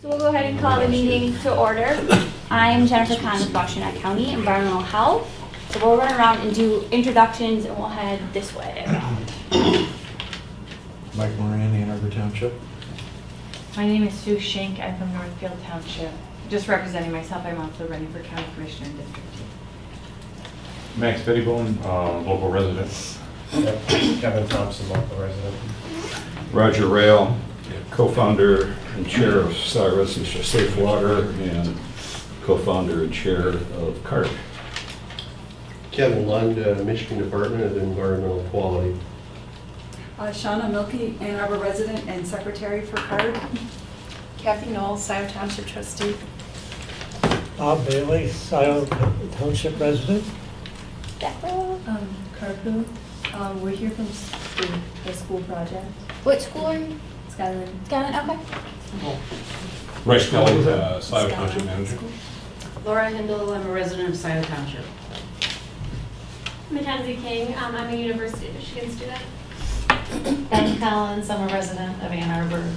So we'll go ahead and call the meeting to order. I'm Jennifer Kahn with Washtenaw County Environmental Health. So we'll run around and do introductions and we'll head this way around. Mike Moran, Ann Arbor Township. My name is Sue Schenk. I'm from Northfield Township. Just representing myself, I'm also running for County Commissioner in District 2. Max Pettibone, local resident. Kevin Thompson, local resident. Roger Rail, co-founder and chair of Cyrus and Safe Water, and co-founder and chair of CART. Kevin Lund, Michigan Department of Environmental Quality. Shauna Milkey, Ann Arbor resident and secretary for CARD. Kathy Knowles, Scioto Township trustee. Bob Bailey, Scioto Township resident. Deborah? Carpu, we're here from the school project. What school are you? Skyland. Skyline, okay. Rice Kelly, Scioto Township manager. Laura Hindle, I'm a resident of Scioto Township. Mackenzie King, I'm a University of Michigan student. Ben Collins, I'm a resident of Ann Arbor.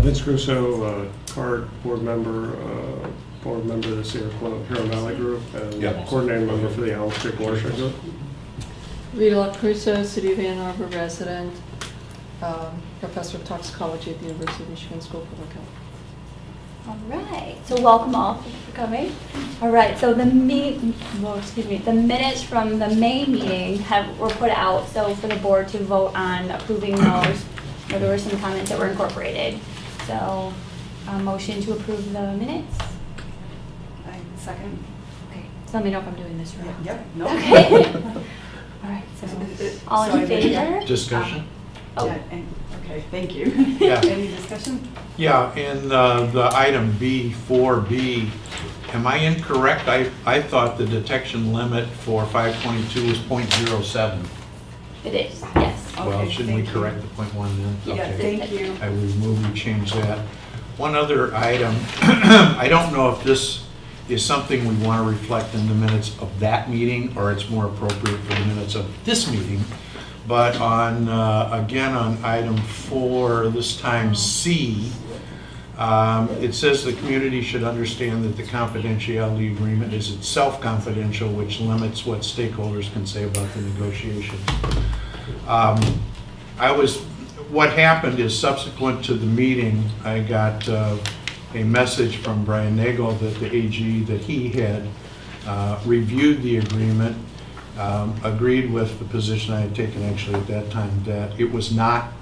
Vince Crusoe, CARD board member of the Sierra Huron Valley Group, and coordinating member for the Allen Creek Watershed Group. Rita Crusoe, City of Ann Arbor resident, professor of toxicology at the University of Michigan School of Public Health. All right, so welcome all, thank you for coming. All right, so the minutes from the May meeting were put out, so for the board to vote on approving those, where there were some comments that were incorporated. So, a motion to approve the minutes. I second. Okay, so let me know if I'm doing this right. Yep, no. Okay. All right, so all So in I would- favor? Discussion? Yeah, okay, thank you. Yeah. Any discussion? Yeah, in the item B4B, am I incorrect? I thought the detection limit for 522 was .07. It is, yes. Well, Okay, shouldn't we thank you. correct the .1 then? Yeah, Okay. thank you. I would move we change that. One other item, I don't know if this is something we want to reflect in the minutes of that meeting, or it's more appropriate for the minutes of this meeting. But on, again, on item 4, this time C, it says the community should understand that the confidentiality agreement is itself confidential, which limits what stakeholders can say about the negotiations. What happened is subsequent to the meeting, I got a message from Brian Nagel that the AG, that he had reviewed the agreement, agreed with the position I had taken actually at that time, that it was not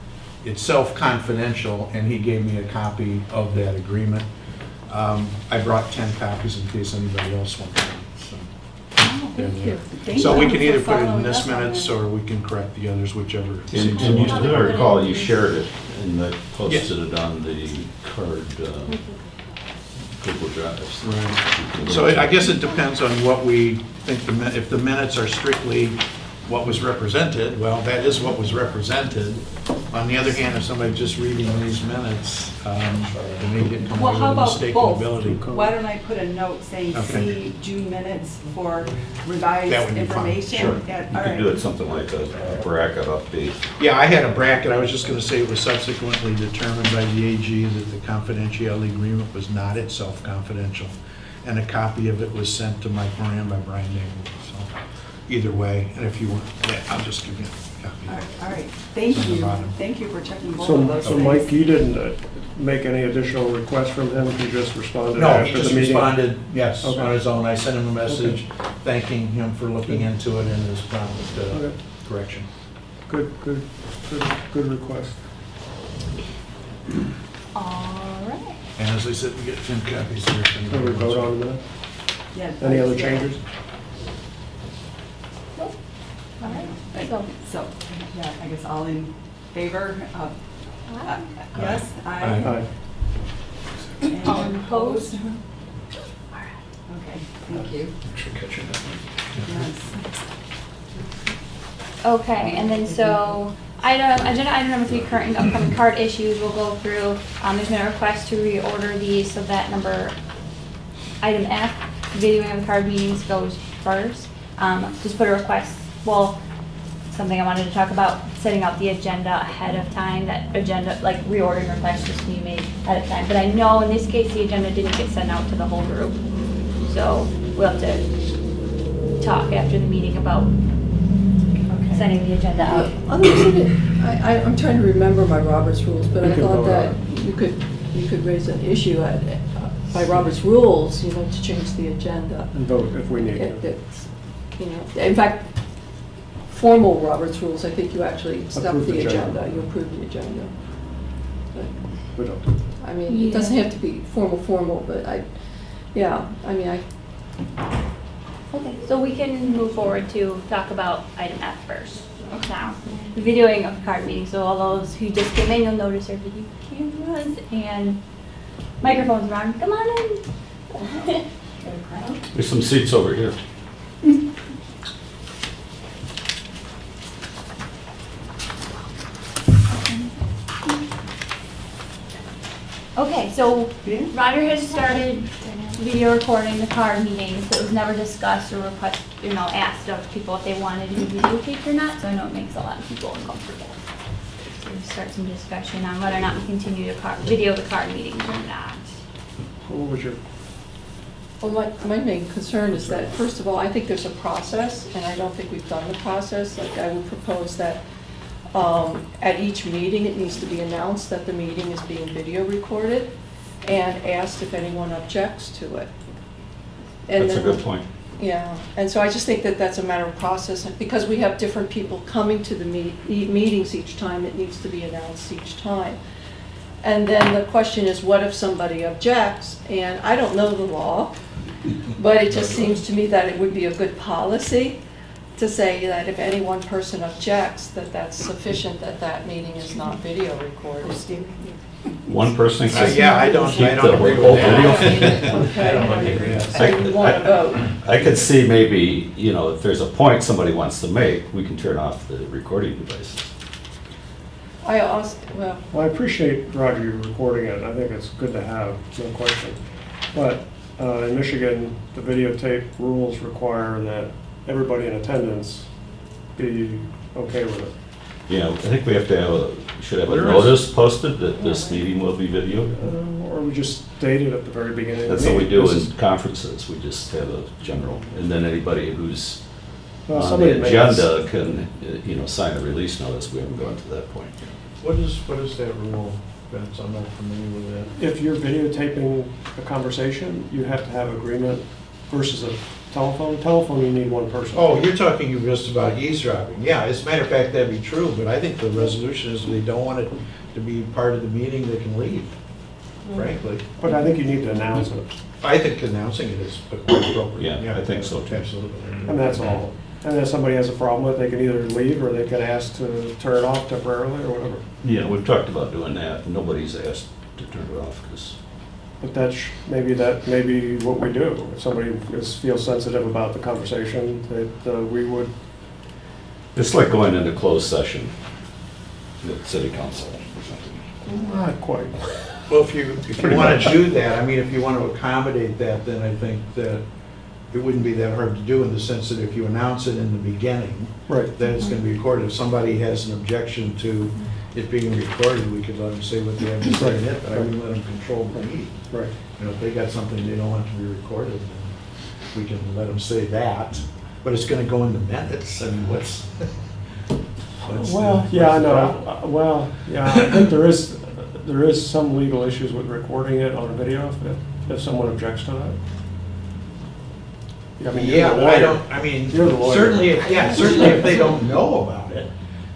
itself confidential, and he gave me a copy of that agreement. I brought 10 copies in case anybody else wants one. So, Thank you. Thank so we you can for either put it in following this up on minutes, that. or we can correct the others, whichever. And seems you, most as I appropriate. recall, you shared it and posted it on the CARD Google Drives. Right. So I guess it depends on what we think, if the minutes are strictly what was represented, well, that is what was represented. On the other hand, if somebody's just reading these minutes, they may get come Well, away how with about mistaken both? ability. Why don't I put a note saying Okay. see June minutes for That revised would be fine. information? Sure. Yeah, You all could do right. it something like a bracket update. Yeah, I had a bracket. I was just going to say it was subsequently determined by the AG that the confidentiality agreement was not itself confidential. And a copy of it was sent to Mike Moran by Brian Nagel. So either way, and if you want, yeah, I'll just give you a copy. All right, thank On the you. bottom. Thank you for checking both of those So things. Mike, you didn't make any additional requests from him, you just responded No, after he the just meeting? responded, yes, Okay. on his own. I sent him a message thanking him for looking into it and his prompt Okay. correction. Good request. All right. And as I said, we get 10 copies here. if Can anybody we wants vote one. on the minute? Yeah, Any other yeah. changes? All right, Right. so, So, yeah, I guess all in favor of, yes? Aye. Any All opposed? Okay, thank you. Should catch it. Yes. okay, and then so, agenda item number 3, current and upcoming card issues, we'll go through. There's been a request to reorder these, so that item F, videoing of the card meetings goes first. Just put a request, well, something I wanted to talk about, setting out the agenda ahead of time, that agenda, like reordering requests just be made ahead of time. But I know in this case, the agenda didn't get sent out to the whole group. So we'll have to talk after the meeting about sending the agenda out. I'm trying to remember my Robert's rules, but We I can thought vote that on you could raise an issue by Robert's rules, to change the agenda. And vote if we need to. It's, in fact, formal Robert's rules, I think you actually stop Approve the the agenda. agenda, you approve the agenda. But, We don't do it. I mean, it doesn't have to be formal, but Okay, so we can move forward to talk about item F first. Now, the videoing of the card meeting. So all those who just came in, you'll notice our video cameras and microphones are on. Come on in. There's some seats over here. Okay, so Roger has started video recording the card meetings. It was never discussed or asked of people if they wanted to be videotaped or not, so I know it makes a lot of people uncomfortable. So we'll start some discussion on whether or not we continue to video the card meetings or not. What was your, Well, my main concern is that, first of all, I think there's a process, and I don't think we've done the process. Like, I would propose that at each meeting, it needs to be announced that the meeting is being video recorded and asked if anyone objects to it. And That's a then- good point. Yeah, and so I just think that that's a matter of process, and because we have different people coming to the meetings each time, it needs to be announced each time. And then the question is, what if somebody objects? And I don't know the law, but it just seems to me that it would be a good policy to say that if any one person objects, that that's sufficient, that that meeting is not video recorded. One person can Yeah, I don't keep agree the with whole that. video. I don't agree with that. So you want to vote? I could see maybe, if there's a point somebody wants to make, we can turn off the recording devices. I also, well, well, I appreciate, Roger, you recording it. I think it's good to have, no question. But in Michigan, the videotape rules require that everybody in attendance be okay with it. Yeah, I think we have to should have a There is- notice posted that this meeting will be videoed. Or we just state it at the very beginning of That's the what we meeting. do This in is- conferences, we just have a general, and then anybody who's well, on somebody the may- agenda can, sign a release notice. We haven't gone to that point. What is that rule, Vince? I'm not familiar with that. If you're videotaping a conversation, you have to have agreement versus a telephone. Telephone, you need one person. Oh, you're talking just about eavesdropping. Yeah, as a matter of fact, that'd be true, but I think the resolution is if they don't want it to be part of the meeting, they can leave, frankly. But I think you need to announce it, I think announcing it is quite appropriate. Yeah, I think so, too. Absolutely. and that's all. And if somebody has a problem with it, they can either leave or they can ask to turn it off temporarily or whatever. Yeah, we've talked about doing that. Nobody's asked to turn it off because But that may be what we do. If somebody feels sensitive about the conversation, that we would, it's like going into closed session with city council or something. not quite. Well, if you Pretty want much. to do that, I mean, if you want to accommodate that, then I think that it wouldn't be that hard to do in the sense that if you announce it in the beginning, Right. then it's going to be recorded. If somebody has an objection to it being recorded, we could let them say what they have to say in it, but I wouldn't let them control the meeting. Right. If they got something they don't want to be recorded, then we can let them say that. But it's going to go in the minutes. I mean, what's Well, yeah, I know. Well, yeah, I think there is some legal issues with recording it on a video if someone objects to that. I mean, you're the lawyer. You're the lawyer. certainly if they don't know about it,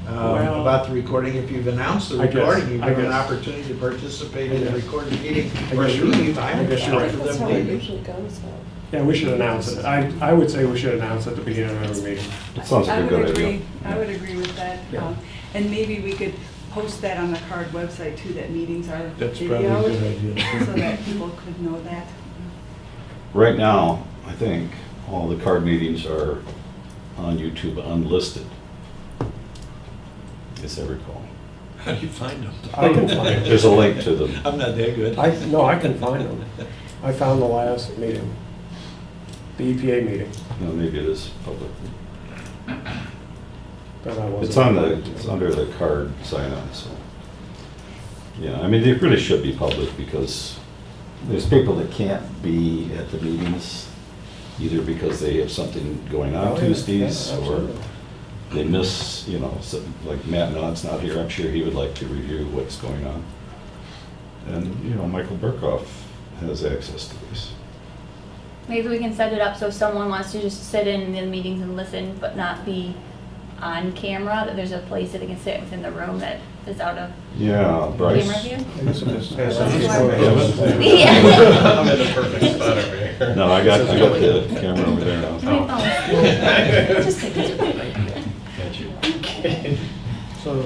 Well, about the recording, if you've announced the I guess- recording, you've I given an guess. opportunity to participate in the I guess. recorded meeting I or guess you're- leave. I guess you're right. for that's them how it leaving. usually goes, though. Yeah, we should announce it. I would say we should announce at the beginning of every meeting. It sounds like a good idea. I would agree with that. Yeah. And maybe we could post that on the card website too, that meetings are That's probably a videoed, good idea. so that people could know that. Right now, I think all the card meetings are on YouTube unlisted, as I recall. How do you find them? I can find it. There's a link to them. I'm not that good. No, I can find them. I found the last meeting, the EPA meeting. Maybe it is public. And I wasn't. It's under the card sign-on, so. Yeah, I mean, they really should be public because there's people that can't be at the meetings either because they have something going on Tuesdays or they miss, like Matt Nod's not here. I'm sure he would like to review what's going on. And, Michael Burkhoff has access to these. Maybe we can set it up so if someone wants to just sit in the meetings and listen, but not be on camera, that there's a place that they can sit within the room that is out of Yeah, Bryce. camera view. I'm Yeah. in the perfect spot over here. No, I got the camera over there now. Just take it. So,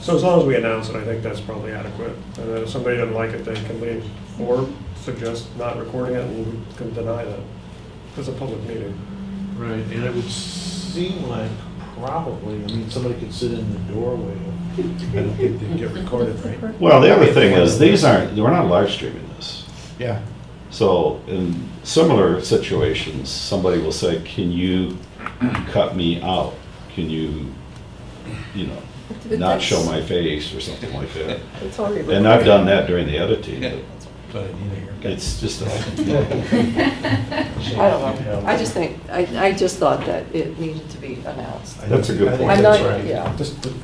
so as long as we announce it, I think that's probably adequate. And then if somebody doesn't like it, they can leave or suggest not recording it and we can deny that. It's a public meeting. Right, and it would seem like probably, somebody could sit in the doorway. I don't think they'd get recorded, right? Well, the other thing is, we're not live streaming this. Yeah. So in similar situations, somebody will say, can you cut me out? Can you, not show my face or something like that? It's already And I've done that during the editing, but But I need a haircut. it's just, I don't know. I just think, I just thought that it needed to be announced. That's a good I think point. I'm that's not, right. yeah.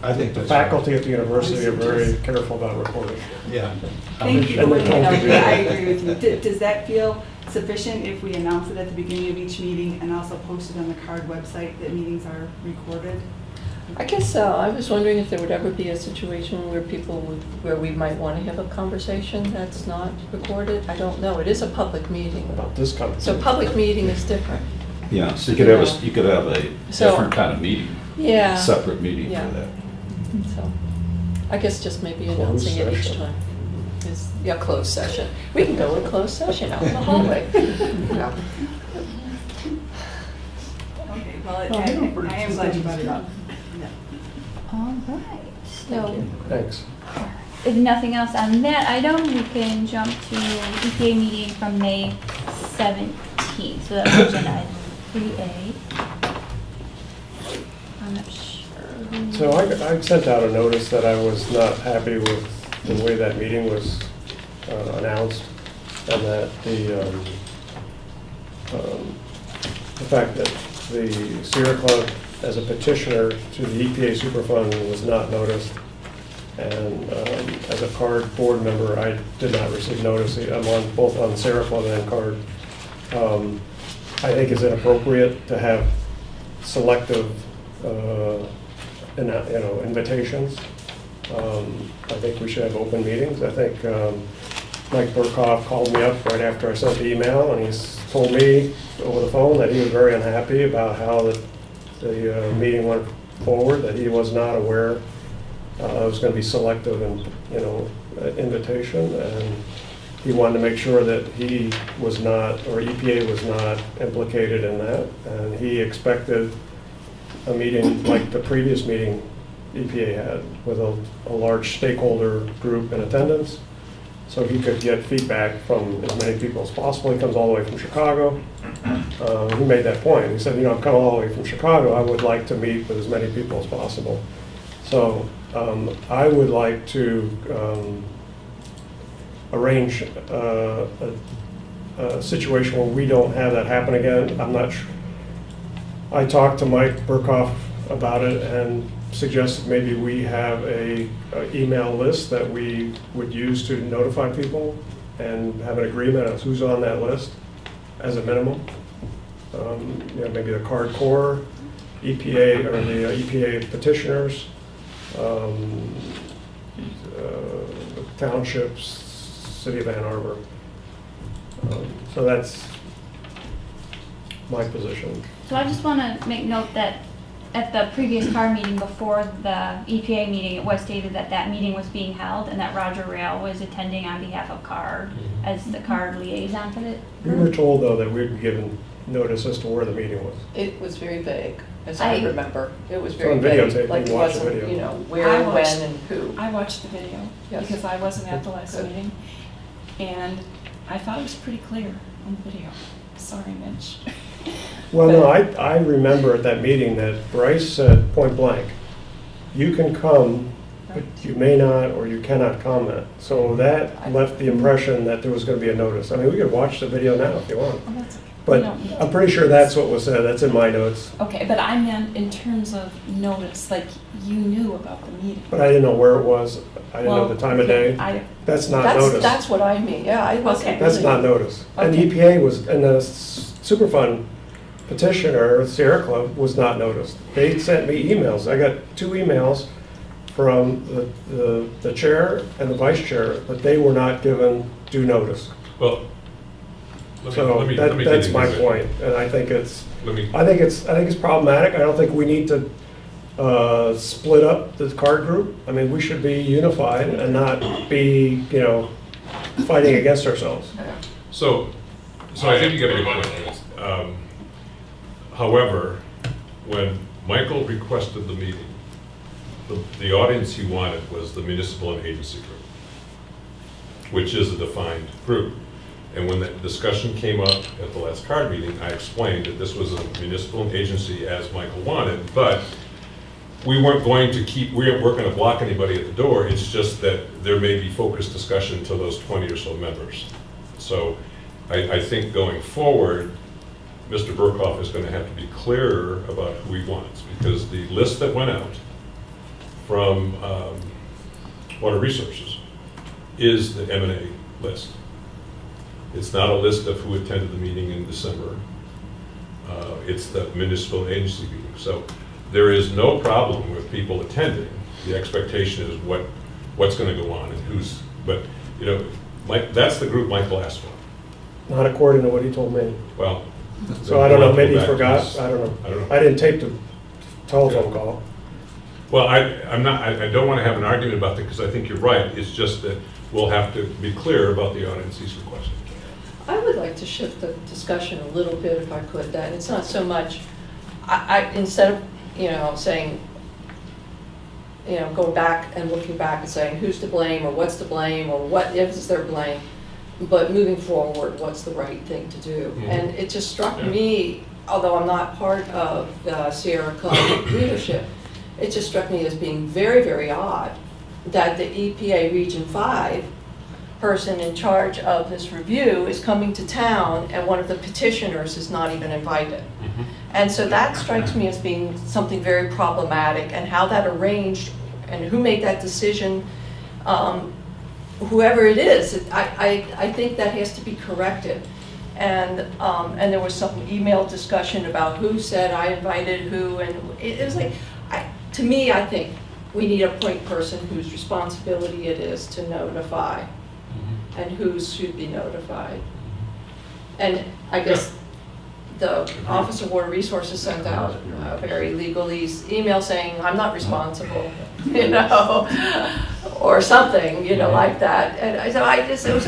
I think The that's faculty at the university are very careful about recording. right. Yeah. Thank you for And bringing they it up. don't do Yeah, I that. agree with you. Does that feel sufficient if we announce it at the beginning of each meeting and also post it on the CARD website that meetings are recorded? I guess I was wondering if there would ever be a situation where where we might want to have a conversation that's not recorded. I don't know. It is a public meeting. About this So conversation. public meeting is different. yeah, so you could have a So- different kind of meeting, Yeah. separate meeting Yeah. for that. So I guess just maybe Closed announcing it each session. time. Yeah, closed session. We can go in closed session out in the hallway. Yeah. Okay, well, I am glad you brought it up. All right, so Thanks. if nothing else on that item, we can jump to EPA meeting from May 17th. So that's agenda item 3A. I'm not sure. So I sent out a notice that I was not happy with the way that meeting was announced, and that the fact that the Sierra Club as a petitioner to the EPA Superfund was not noticed, and as a CARD board member, I did not receive notice. I'm both on Sierra Club and CARD. I think it's inappropriate to have selective invitations. I think we should have open meetings. I think Mike Burkhoff called me up right after I sent the email, and he's told me over the phone that he was very unhappy about how the meeting went forward, that he was not aware it was going to be selective and, invitation, and he wanted to make sure that he was not, or EPA was not implicated in that, and he expected a meeting like the previous meeting EPA had with a large stakeholder group in attendance, so he could get feedback from as many people as possible. He comes all the way from Chicago. He made that point. He said, I'm coming all the way from Chicago. I would like to meet with as many people as possible. So I would like to arrange a situation where we don't have that happen again. I'm not sure. I talked to Mike Burkhoff about it and suggested maybe we have a email list that we would use to notify people and have an agreement as who's on that list as a minimum. Maybe the CARD Corps, EPA, or the EPA petitioners, townships, City of Ann Arbor. So that's my position. So I just want to make note that at the previous CARD meeting before the EPA meeting, it was stated that that meeting was being held and that Roger Rail was attending on behalf of CARD as the CARD liaison for the We were told, though, that we'd be given notice as to where the meeting was. It was very vague, as I I- remember. It was It's very on vague. videotape. Like You it can watch the wasn't, video. where, I when, watched- and who. I watched the video Yes. because I wasn't at the last Good. meeting, and I thought it was pretty clear on the video. Sorry, Mitch. Well, no, I remember at that meeting that Bryce said point blank you can come, but you may not or you cannot comment. So that left the impression that there was going to be a notice. I mean, we could watch the video now if you want. Oh, that's okay. But We don't need to. I'm pretty sure that's what was said. That's in my notes. Okay, but I meant in terms of notice, like you knew about the meeting. But I didn't know where it was. I didn't know the time of day. That's not notice. That's what I mean, yeah, I wasn't Okay. That's really- not notice. And the Okay. EPA was, and the Superfund petitioner, Sierra Club, was not noticed. They sent me emails. I got 2 emails from the chair and the vice chair, but they were not given due notice. Well, let So me that's get my into it. point, and I think it's Let me, problematic. I don't think we need to split up the card group. I mean, we should be unified and not be, fighting against ourselves. so I think you got a good point. However, when Michael requested the meeting, the audience he wanted was the municipal and agency group, which is a defined group. And when that discussion came up at the last card meeting, I explained that this was a municipal and agency as Michael wanted, but we weren't going to block anybody at the door. It's just that there may be focused discussion to those 20 or so members. So I think going forward, Mr. Burkhoff is going to have to be clearer about who he wants, because the list that went out from Water Resources is the M&A list. It's not a list of who attended the meeting in December. It's the municipal agency meeting. So there is no problem with people attending. The expectation is what's going to go on and who's, but that's the group Michael asked for. Not according to what he told me. Well, So I don't know, maybe he Go back to forgot, his- I don't know. I don't know. I didn't tape the telephone call. Well, I don't want to have an argument about that, because I think you're right. It's just that we'll have to be clear about the audience he's requesting. I would like to shift the discussion a little bit if I could, that it's not so much, instead of, saying, going back and looking back and saying who's to blame or what's to blame or what is their blame, but moving forward, what's the right thing to do? Mhm. And it just struck me, although I'm not part of the Sierra Club leadership, it just struck me as being very, very odd that the EPA Region 5 person in charge of this review is coming to town and one of the petitioners is not even invited. And so that strikes me as being something very problematic, and how that arranged and who made that decision, whoever it is, I think that has to be corrected. And there was some email discussion about who said I invited who, and it was like, to me, I think we need a point person whose responsibility it is to notify and who should be notified. And I guess the Office of Water Resources sent out a very legalese email saying, I'm not responsible, or something, like that. And so I just, so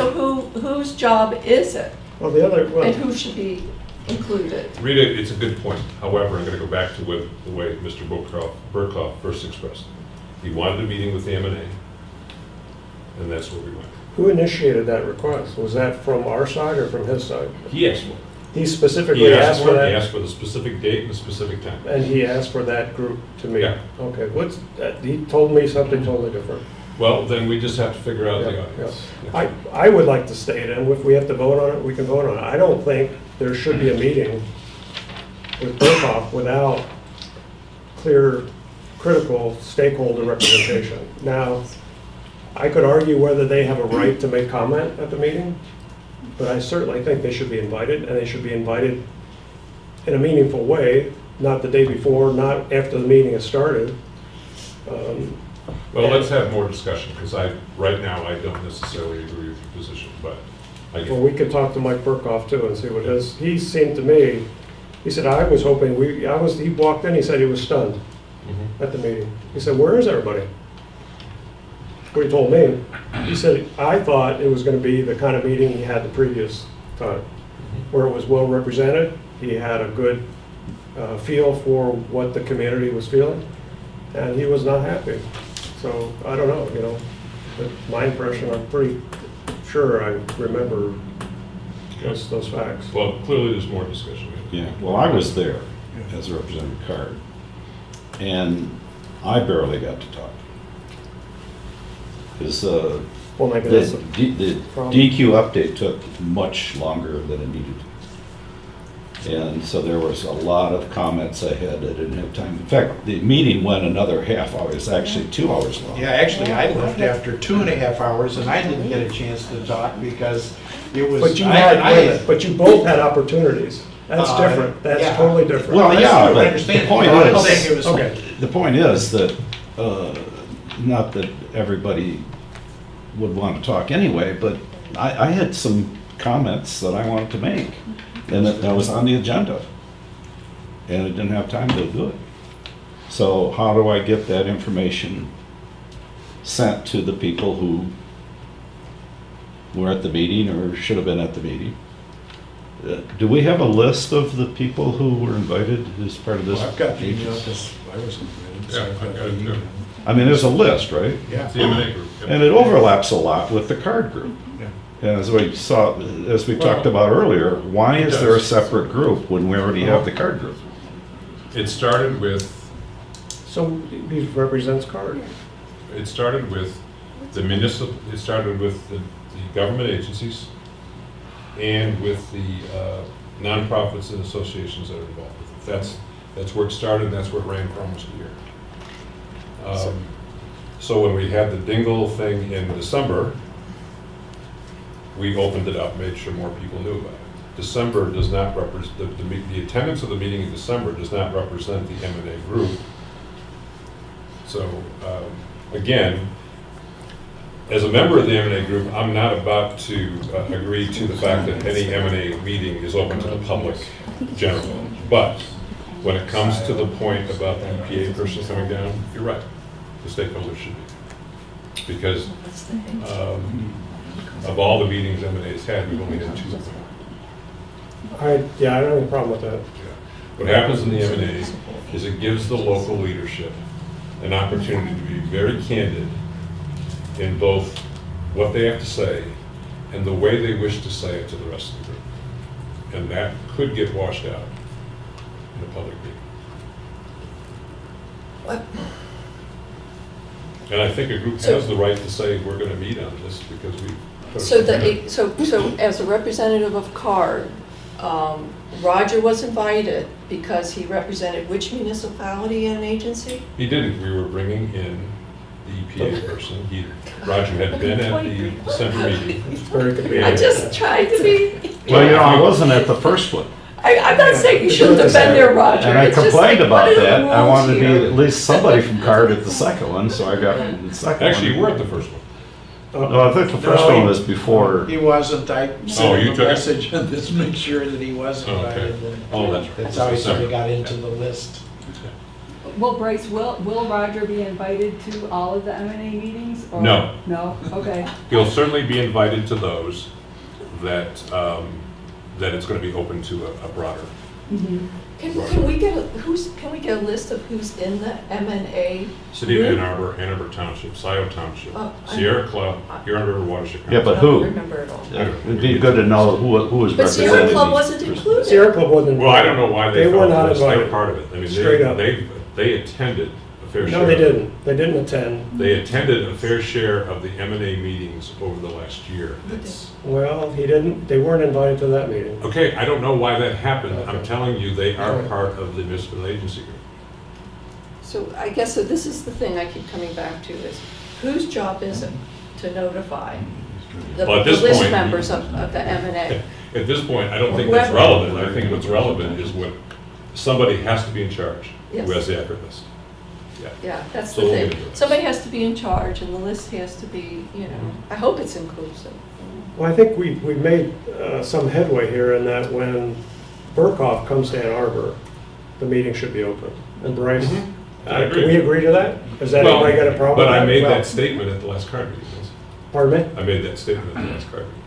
whose job is it? Well, the other, And who should be included? Rita, it's a good point. However, I'm going to go back to the way Mr. Burkhoff first expressed it. He wanted a meeting with the M&A, and that's where we went. who initiated that request? Was that from our side or from his side? He asked for it. He specifically He asked for He that? asked for the specific date and the specific time. And he asked for that group to meet? Yeah. Okay, he told me something totally different. Well, then we just have to figure out the Yeah, audience. yeah. I would like to state, and if we have to vote on it, we can vote on it. I don't think there should be a meeting with Burkhoff without clear, critical stakeholder representation. Now, I could argue whether they have a right to make comment at the meeting, but I certainly think they should be invited, and they should be invited in a meaningful way, not the day before, not after the meeting has started. Well, let's have more discussion, because right now, I don't necessarily agree with your position, but I get Well, we could talk to Mike Burkhoff too and see what he seemed to me, he said, I was hoping, he walked in, he said he was stunned Mhm. at the meeting. He said, where is everybody? What he told me, he said, I thought it was gonna be the kind of meeting he had the previous time, where it was well represented, he had a good feel for what the community was feeling, and he was not happy. So, I don't know, but my impression, I'm pretty sure I remember those facts. Well, clearly, there's more discussion. Yeah, well, I was there as a representative card. And I barely got to talk. Because Well, maybe the that's the the problem. DQ update took much longer than it needed to. And so there was a lot of comments I had. I didn't have time. In fact, the meeting went another half hour. It's actually 2 hours long. Yeah, actually, I left after 2.5 hours, and I didn't get a chance to talk because it was. But you I- had, I- wait a minute, but you both had opportunities. That's different. That's yeah. totally different. Well, yeah, I but understand. the point I'm is- saying it was- Okay. The point is that, not that everybody would want to talk anyway, but I had some comments that I wanted to make, and that was on the agenda. And I didn't have time to do it. So how do I get that information sent to the people who were at the meeting or should have been at the meeting? Do we have a list of the people who were invited as part of this? Well, I've got the email agency? because I wasn't invited. so Yeah, I've I've got the it too. email. I mean, there's a list, right? Yeah. It's the M&A group. Yep. And it overlaps a lot with the card group. Yeah. And as we saw, as we talked about earlier, why is there a separate group when we already have the card group? It started with So he represents card. It started with the municipal, it started with the government agencies and with the nonprofits and associations that are involved with it. That's where it started, and that's where it ran for almost a year. So when we had the Dingle thing in December, we opened it up, made sure more people knew about it. December does not represent, the attendance of the meeting in December does not represent the M&A group. So, again, as a member of the M&A group, I'm not about to agree to the fact that any M&A meeting is open to the public generally. But when it comes to the point about the EPA person coming down, you're right, the stakeholders should be. Because of all the meetings M&A's had, we've only had 2 of them. I don't have a problem with that. What happens in the M&A is it gives the local leadership an opportunity to be very candid in both what they have to say and the way they wish to say it to the rest of the group. And that could get washed out in a public meeting. And I think a group has the right to say, we're going to meet on this because we. So as a representative of CARD, Roger was invited because he represented which municipality and agency? He didn't. We were bringing in the EPA person. Roger had been at the December meeting. Very good. I just tried to be, Well, you know, I wasn't at the first one. I'm not saying you shouldn't have been there, Roger. And I It's just complained like, about what are the that. I rules wanted to be here? at least somebody from card at the second one, so I got the second one. Actually, you were at the first one. No, I think the first one was before. He wasn't. I Oh, sent you him a took it? message and just make sure that he was Oh, okay. invited. Oh, that's right. That's how he sort of got into the list. Well, Bryce, will Roger be invited to all of the M&A meetings? Or- No. No? Okay. He'll certainly be invited to those that, that it's going to be open to a broader. Can we get a list of who's in the M&A? City of group? Ann Arbor, Ann Arbor Township, Scioto Township, Oh, I Sierra Club, Huron River Watershed. Yeah, but I who? don't remember it all. It'd be good to know who was But represented. Sierra Club wasn't included. Sierra Club wasn't. Well, I don't know why they They were felt not this. They're invited. part of it. I mean, Straight up. they attended a fair share. No, they didn't. They didn't attend. They attended a fair share of the M&A meetings over the last year. Well, he didn't, they weren't invited to that meeting. Okay, I don't know why that happened. I'm Okay. telling you, they are Alright. part of the municipal agency group. So I guess that this is the thing I keep coming back to is whose job is it to notify the Well, at this list point, members of the M&A? At this point, I don't think that's Whoever. relevant. I think what's relevant is what, somebody has to be in charge who Yes. has the accurate list. Yeah, that's So the we'll thing. get into it. Somebody has to be in charge and the list has to be, I hope it's inclusive. Well, I think we've made some headway here in that when Burkhoff comes to Ann Arbor, the meeting should be open. And Bryce, I agree. can we agree to that? Has that Well, anybody got a problem? But I with made Well, that statement at the last card meeting. yes. Pardon me? I made that statement at the last card meeting.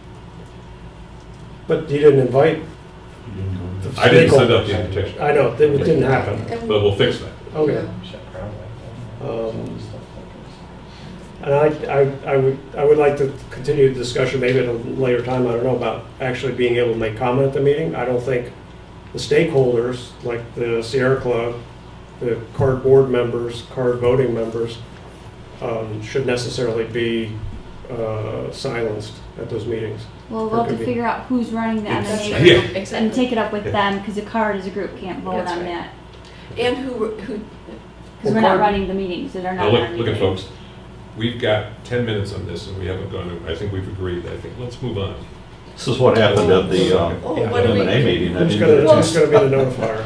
But you didn't invite the I didn't send out stakeholders. the invitation, I know, it didn't happen. And- but we'll fix that. Okay. And I would like to continue the discussion, maybe at a later time, I don't know, about actually being able to make comment at the meeting. I don't think the stakeholders, like the Sierra Club the card board members, card voting members, should necessarily be silenced at those meetings. Well, we'll have to figure out who's running the That's M&A right. group and Exactly. take it up with them, because the card as a group can't vote That's on right. that. And who, Because Well, we're not card- running the meetings, so they're Now, not look, our look at meeting. folks, we've got 10 minutes on this and we haven't gone, I think we've agreed, I think, let's move on. This is what happened at the oh, what do we? M&A meeting. I Who's didn't get a gonna, chance who's gonna be the notifier?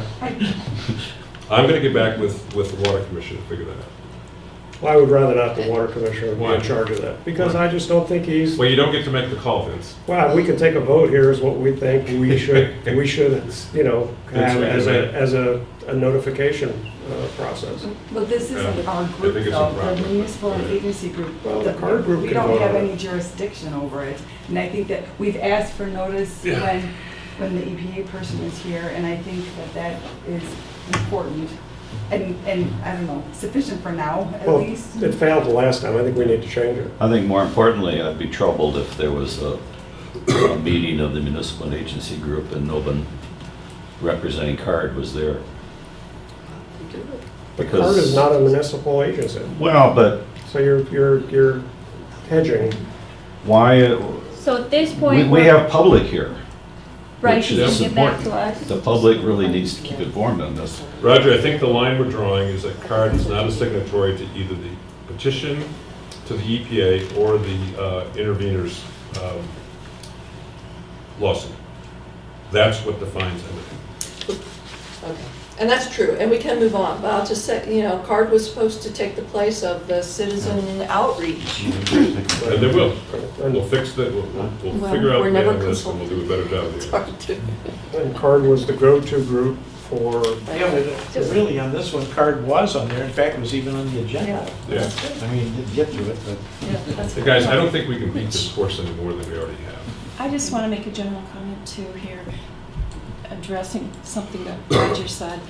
I'm gonna get back with the water commission to figure that out. Well, I would rather not the water commissioner be Why? in charge of that, because I just don't think he's, Well, you don't get to make the call, Vince. well, we can take a vote, here's what we think we should, you know, have as a notification process. But this isn't our I group, think it's though, improper. the municipal and agency group. Well, the card group We can don't vote have on it. any jurisdiction over it. And I think that we've asked for notice Yeah. when the EPA person is here, and I think that that is important. And I don't know, sufficient for now, at Well, least. it failed the last time, I think we need to change it. I think more importantly, I'd be troubled if there was a meeting of the municipal and agency group and no one representing CARD was there. CARD is not a municipal agency, Well, but so you're hedging. why, So at this we point, we have public here. Bryce, which you is can get back to important. us. The public really needs to keep informed on this. Roger, I think the line we're drawing is that CARD is not a signatory to either the petition to the EPA or the intervener's lawsuit. That's what defines anything. Okay, and that's true, and we can move on, but I'll just say, you know, CARD was supposed to take the place of the citizen outreach. And they will. We'll fix that, we'll Well, figure out we're the never end of this and we'll do a better job It's here. hard to, And CARD was the go-to group for, Yeah, but really on this one, CARD was on there. In fact, it was even on the agenda. Yeah. I mean, didn't get to it, but. yeah, that's. Hey, guys, I don't think we can beat this horse any more than we already have. I just want to make a general comment too here, addressing something that Roger said.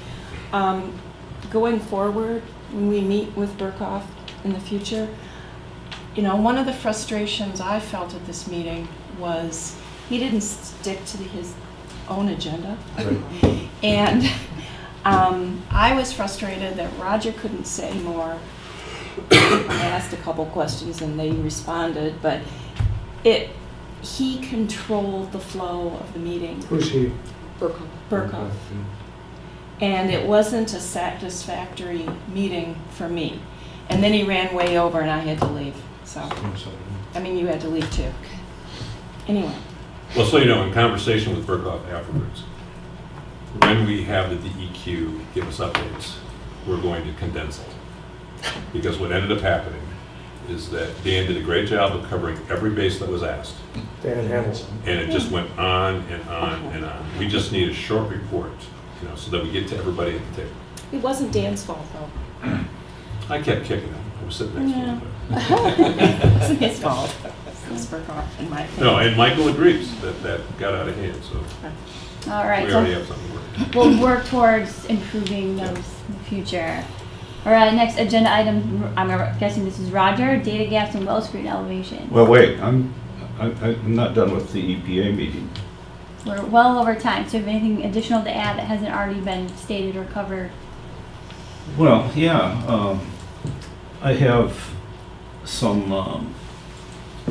Going forward, when we meet with Burkhoff in the future, you know, one of the frustrations I felt at this meeting was he didn't stick to his own agenda. And I was frustrated that Roger couldn't say more. I asked a couple questions and they responded, but he controlled the flow of the meeting, who's he? Burkhoff. And it wasn't a satisfactory meeting for me. And then he ran way over and I had to leave, so, I mean, you had to leave too. Anyway, Well, so you know, in conversation with Burkhoff afterwards, when we have the DEQ give us updates, we're going to condense it. Because what ended up happening is that Dan did a great job of covering every base that was asked. Dan Hamilton. And it just went on and on and on. We just need a short report, you know, so that we get to everybody at the table. it wasn't Dan's fault though. I kept kicking him. I was sitting next to him. It wasn't his fault. It was Burkhoff, in my opinion. No, and Michael agrees that that got out of hand, so All right, we so already have something working. we'll work towards improving those in the future. All right, next agenda item, I'm guessing this is Roger, data gaps and well screen elevation. Well, wait, I'm not done with the EPA meeting. We're well over time, so if anything additional to add that hasn't already been stated or covered. Well, yeah, I have some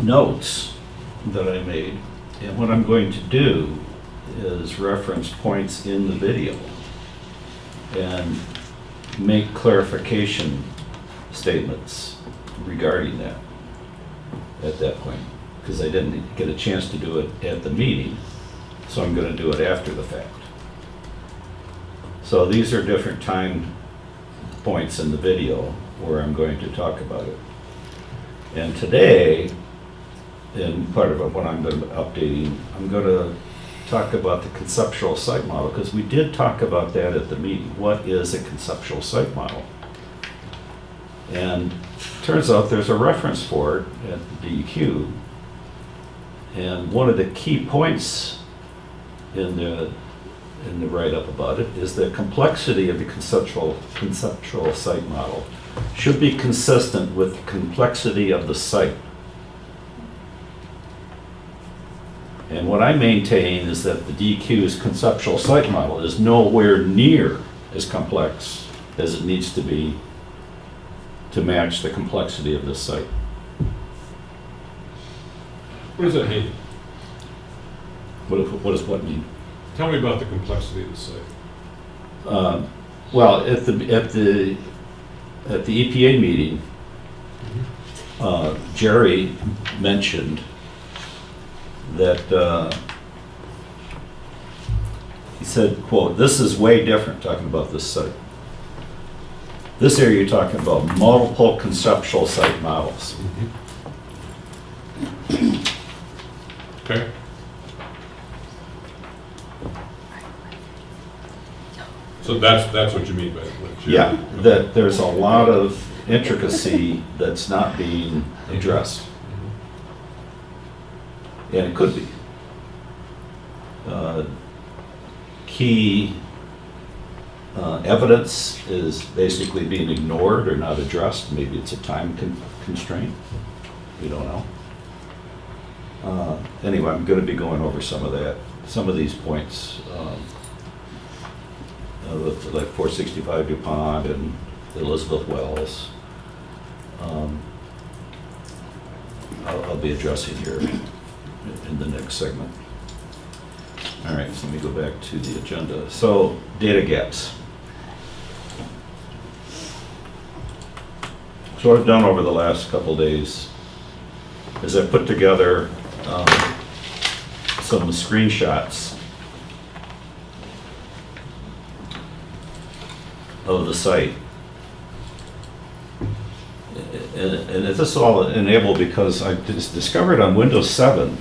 notes that I made, and what I'm going to do is reference points in the video and make clarification statements regarding that at that point, because I didn't get a chance to do it at the meeting, so I'm going to do it after the fact. So these are different time points in the video where I'm going to talk about it. And today, in part of what I'm going to be updating, I'm going to talk about the conceptual site model, because we did talk about that at the meeting. What is a conceptual site model? And turns out there's a reference for it at the DEQ. And one of the key points in the write-up about it is the complexity of the conceptual site model should be consistent with the complexity of the site. And what I maintain is that the DEQ's conceptual site model is nowhere near as complex as it needs to be to match the complexity of this site. What does that mean? What does what mean? Tell me about the complexity of the site. Well, at the EPA meeting, Jerry mentioned that he said, quote, "This is way different," talking about this site. This area you're talking about multiple conceptual site models. Okay. So that's what you mean by what you... Yeah, that there's a lot of intricacy that's not being addressed. And it could be. Key evidence is basically being ignored or not addressed. Maybe it's a time constraint. We don't know. Anyway, I'm going to be going over some of these points. Like 465 DuPont and Elizabeth Wells. I'll be addressing here in the next segment. All right, so let me go back to the agenda. So, data gaps. So what I've done over the last couple days is I've put together some screenshots of the site. And this is all enabled because I just discovered on Windows 7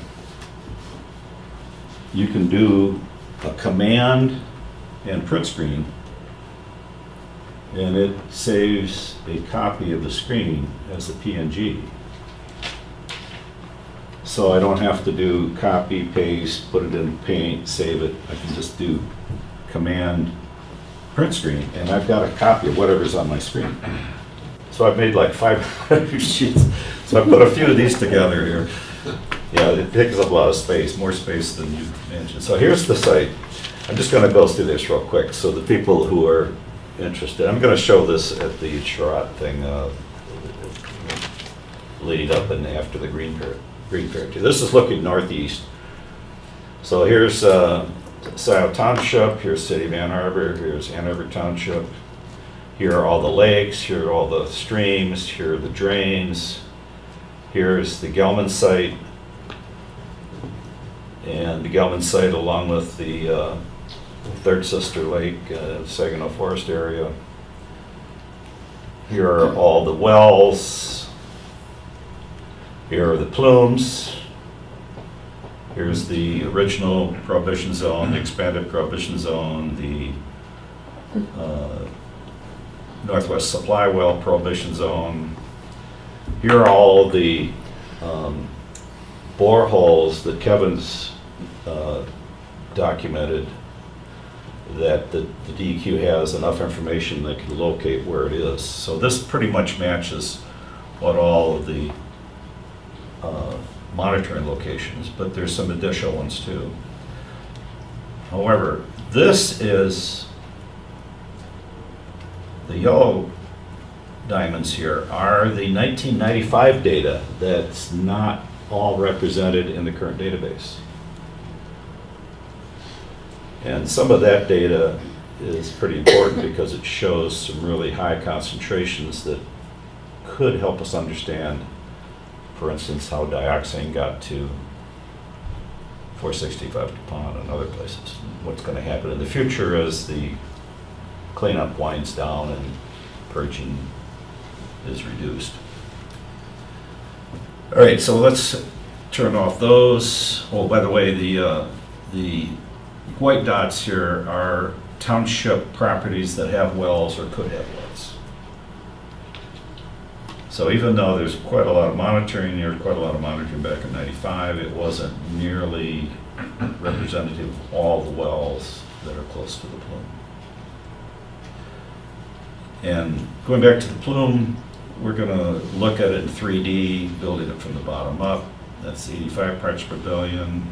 you can do a command and print screen, and it saves a copy of the screen as a PNG. So I don't have to do copy, paste, put it in Paint, save it. I can just do command print screen, and I've got a copy of whatever's on my screen. So I've made like 500 sheets. So I put a few of these together here. Yeah, it takes up a lot of space, more space than you mentioned. So here's the site. I'm just going to go through this real quick. So the people who are interested, I'm going to show this at the Sherrod thing leading up and after the Green Fair. This is looking northeast. So here's Scioto Township, here's City of Ann Arbor, here's Ann Arbor Township. Here are all the lakes, here are all the streams, here are the drains. Here's the Gelman site. And the Gelman site along with the third sister lake, Saginaw Forest area. Here are all the wells. Here are the plumes. Here's the original Prohibition Zone, the expanded Prohibition Zone, the Northwest Supply Well Prohibition Zone. Here are all the boreholes that Kevin's documented that the DEQ has enough information that can locate where it is. So this pretty much matches what all of the monitoring locations, but there's some additional ones too. However, this is the yellow diamonds here are the 1995 data that's not all represented in the current database. And some of that data is pretty important because it shows some really high concentrations that could help us understand, for instance, how dioxin got to 465 DuPont and other places. What's going to happen in the future as the cleanup winds down and purging is reduced. All right, so let's turn off those. Oh, by the way, the white dots here are township properties that have wells or could have wells. So even though there's quite a lot of monitoring, back in '95, it wasn't nearly representative of all the wells that are close to the plume. And going back to the plume, we're going to look at it in 3D, building it from the bottom up. That's 85 parts per billion,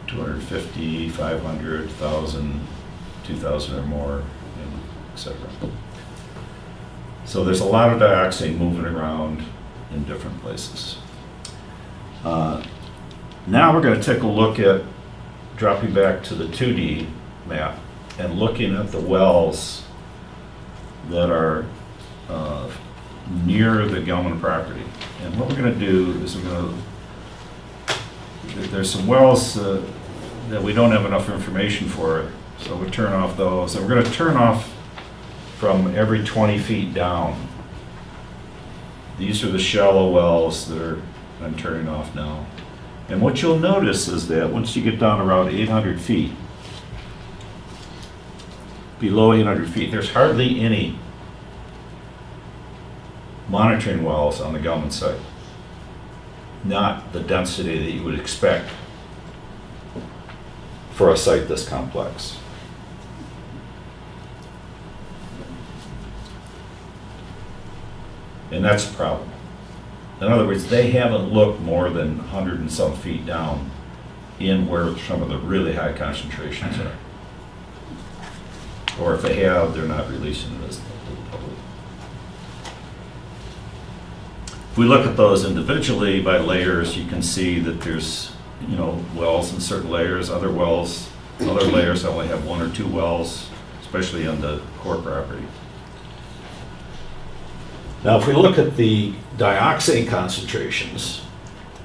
250, 500, 1,000, 2,000 or more and et cetera. So there's a lot of dioxin moving around in different places. Now we're going to take a look at dropping back to the 2D map and looking at the wells that are near the Gelman property. And what we're going to do is there's some wells that we don't have enough information for, so we'll turn off those. And we're going to turn off from every 20 feet down. These are the shallow wells that I'm turning off now. And what you'll notice is that once you get down around 800 feet, below 800 feet, there's hardly any monitoring wells on the Gelman site. Not the density that you would expect for a site this complex. And that's a problem. In other words, they haven't looked more than 100 and some feet down in where some of the really high concentrations are. Or if they have, they're not releasing this to the public. If we look at those individually by layers, you can see that there's, wells in certain layers, other layers only have 1 or 2 wells, especially on the core property. Now, if we look at the dioxin concentrations,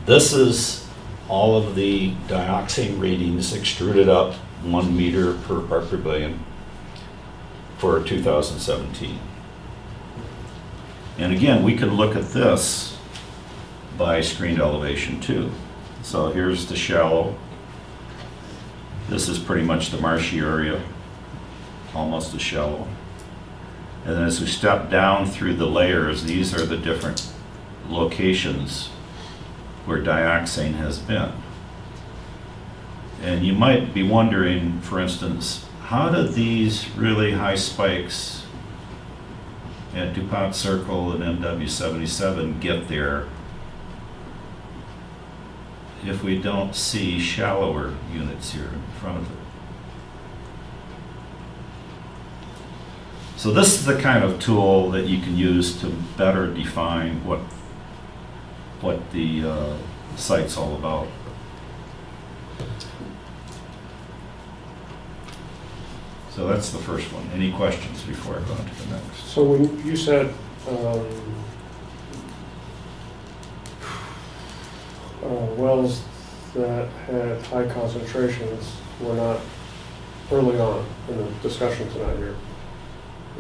this is all of the dioxin readings extruded up 1 meter per part per billion for 2017. And again, we can look at this by screened elevation too. So here's the shallow. This is pretty much the marshy area, almost as shallow. And then as we step down through the layers, these are the different locations where dioxin has been. And you might be wondering, for instance, how did these really high spikes at DuPont Circle and MW77 get there if we don't see shallower units here in front of it? So this is the kind of tool that you can use to better define what the site's all about. So that's the first one. Any questions before I go on to the next? So when you said wells that had high concentrations were not early on in the discussion tonight here.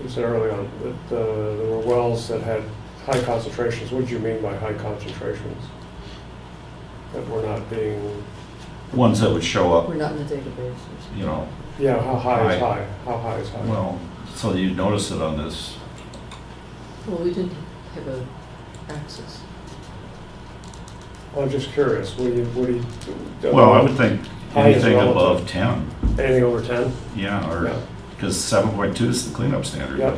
You said early on that there were wells that had high concentrations. What did you mean by high concentrations? That were not being... Ones that would show up, We're not in the database. Yeah, how high is High. high? How high is high? well, so you notice it on this. Well, we didn't have an axis. I'm just curious. What do you Well, I would think High is anything relative. above 10. Anything over 10? Yeah, or, Yeah. because 7.2 is the cleanup standard. Yep.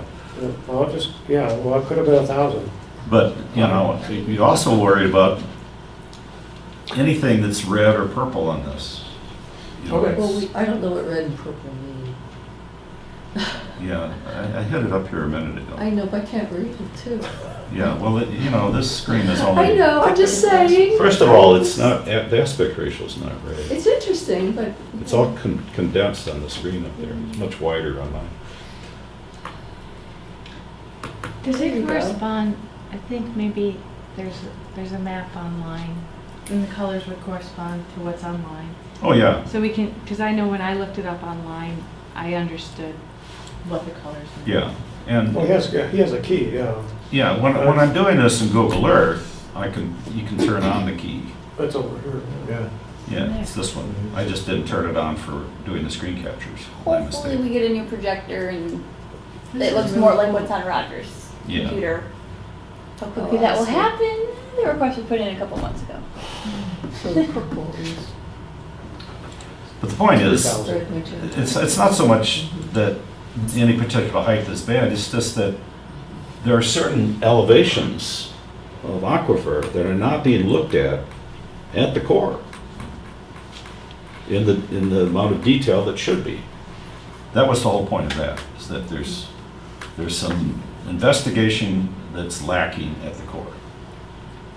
Yeah. Well, it could have been 1,000. But, you also worry about anything that's red or purple on this. Okay. Well, I don't know what red and purple mean. Yeah, I had it up here a minute ago. I know, but I can't read it too. Yeah, well, this screen is only... I know, I'm just saying. First of all, it's not, the aspect ratio is not right. It's interesting, but. It's all condensed on the screen up there. It's much wider on mine. Does There you it go. correspond, I think maybe there's a map online, and the colors would correspond to what's online. Oh, yeah. So we can, because I know when I looked it up online, I understood what the colors were. Yeah. And Well, he has a key, yeah. yeah, when I'm doing this in Google Earth, you can turn on the key. That's over here. Yeah. Yeah, it's this one. I just didn't turn it on for doing the screen captures. My Hopefully mistake. we get a new projector and it looks more like what's on Roger's Yeah. computer. How quickly that will happen, the request was put in a couple months ago. So the purple is. But the point is, 3,000. it's not so much that any particular height is bad, it's just that there are certain elevations of aquifer that are not being looked at the core in the amount of detail that should be. That was the whole point of that, is that there's some investigation that's lacking at the core.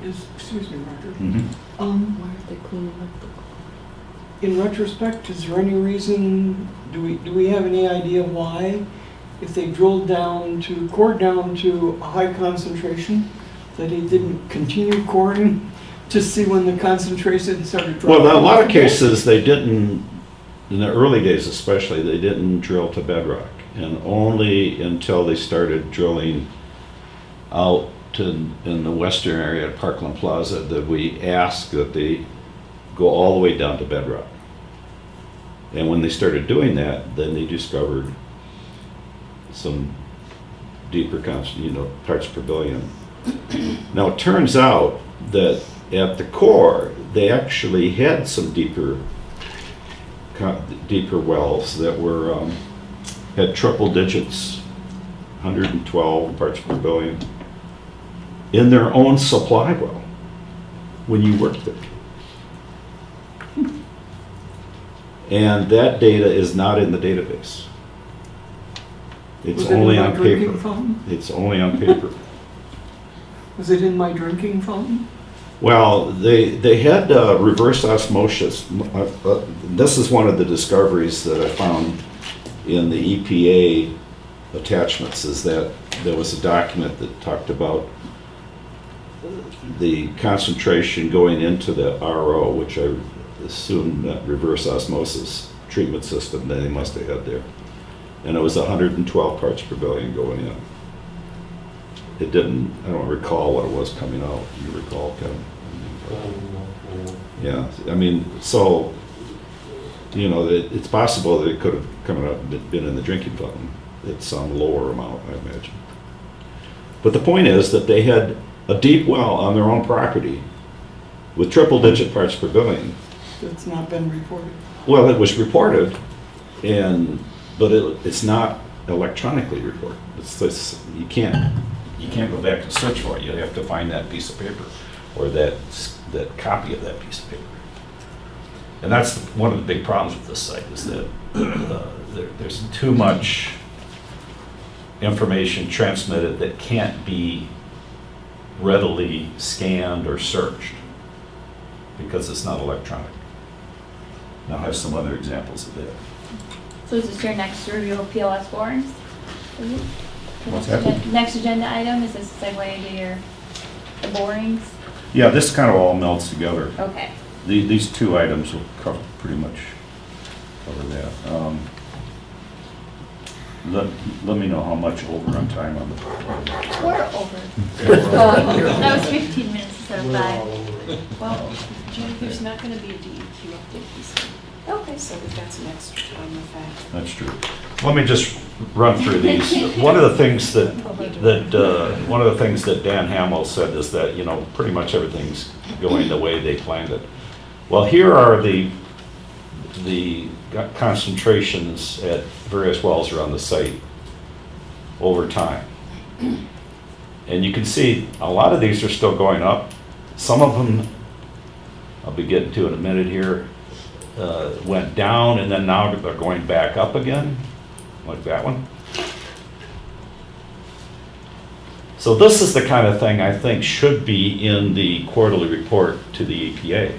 Excuse me, Roger. Mhm. Why aren't they cleaning up the In retrospect, is there any reason, do we have any idea why, if they drilled cored down to a high concentration, that they didn't continue coring to see when the concentration started dropping? Well, in a lot of off again? cases, they didn't, in the early days especially, they didn't drill to bedrock. And only until they started drilling out in the western area at Parkland Plaza did we ask that they go all the way down to bedrock. And when they started doing that, then they discovered some deeper parts per billion. Now it turns out that at the core, they actually had some deeper wells that were had triple digits, 112 parts per billion, in their own supply well when you worked there. And that data is not in the database. It's Was it in only my on drinking paper. fountain? It's only on paper. Was it in my drinking fountain? Well, they had reverse osmosis. This is one of the discoveries that I found in the EPA attachments, is that there was a document that talked about the concentration going into the RO, which I assume that reverse osmosis treatment system that they must have had there. And it was 112 parts per billion going in. It didn't, I don't recall what it was coming out. You recall, Kevin? Yeah, I mean, so, it's possible that it could have come out and been in the drinking fountain at some lower amount, I imagine. But the point is that they had a deep well on their own property with triple-digit parts per billion. That's not been reported. Well, it was reported, but it's not electronically reported. It's this, you can't go back and search for it. You have to find that piece of paper or that copy of that piece of paper. And that's one of the big problems with this site, is that there's too much information transmitted that can't be readily scanned or searched because it's not electronic. And I'll have some other examples of that. So is this your next review of PLS borings? Is it? What's that? Next agenda item, is this a segue into the borings? Yeah, this kind of all melts together. Okay. These two items will pretty much cover that. Let me know how much over on time on the. We're over. That was 15 minutes instead of 5. Well, Jen, there's not going to be a DEQ update this week. Okay. So that's an extra time of fact. That's true. Let me just run through these. One of the things that Dan Hamill said is that pretty much everything's going the way they planned it. Well, here are the concentrations at various wells around the site over time, and you can see a lot of these are still going up. Some of them, I'll be getting to in a minute here, went down and then now they're going back up again, like that one. So this is the kind of thing I think should be in the quarterly report to the EPA.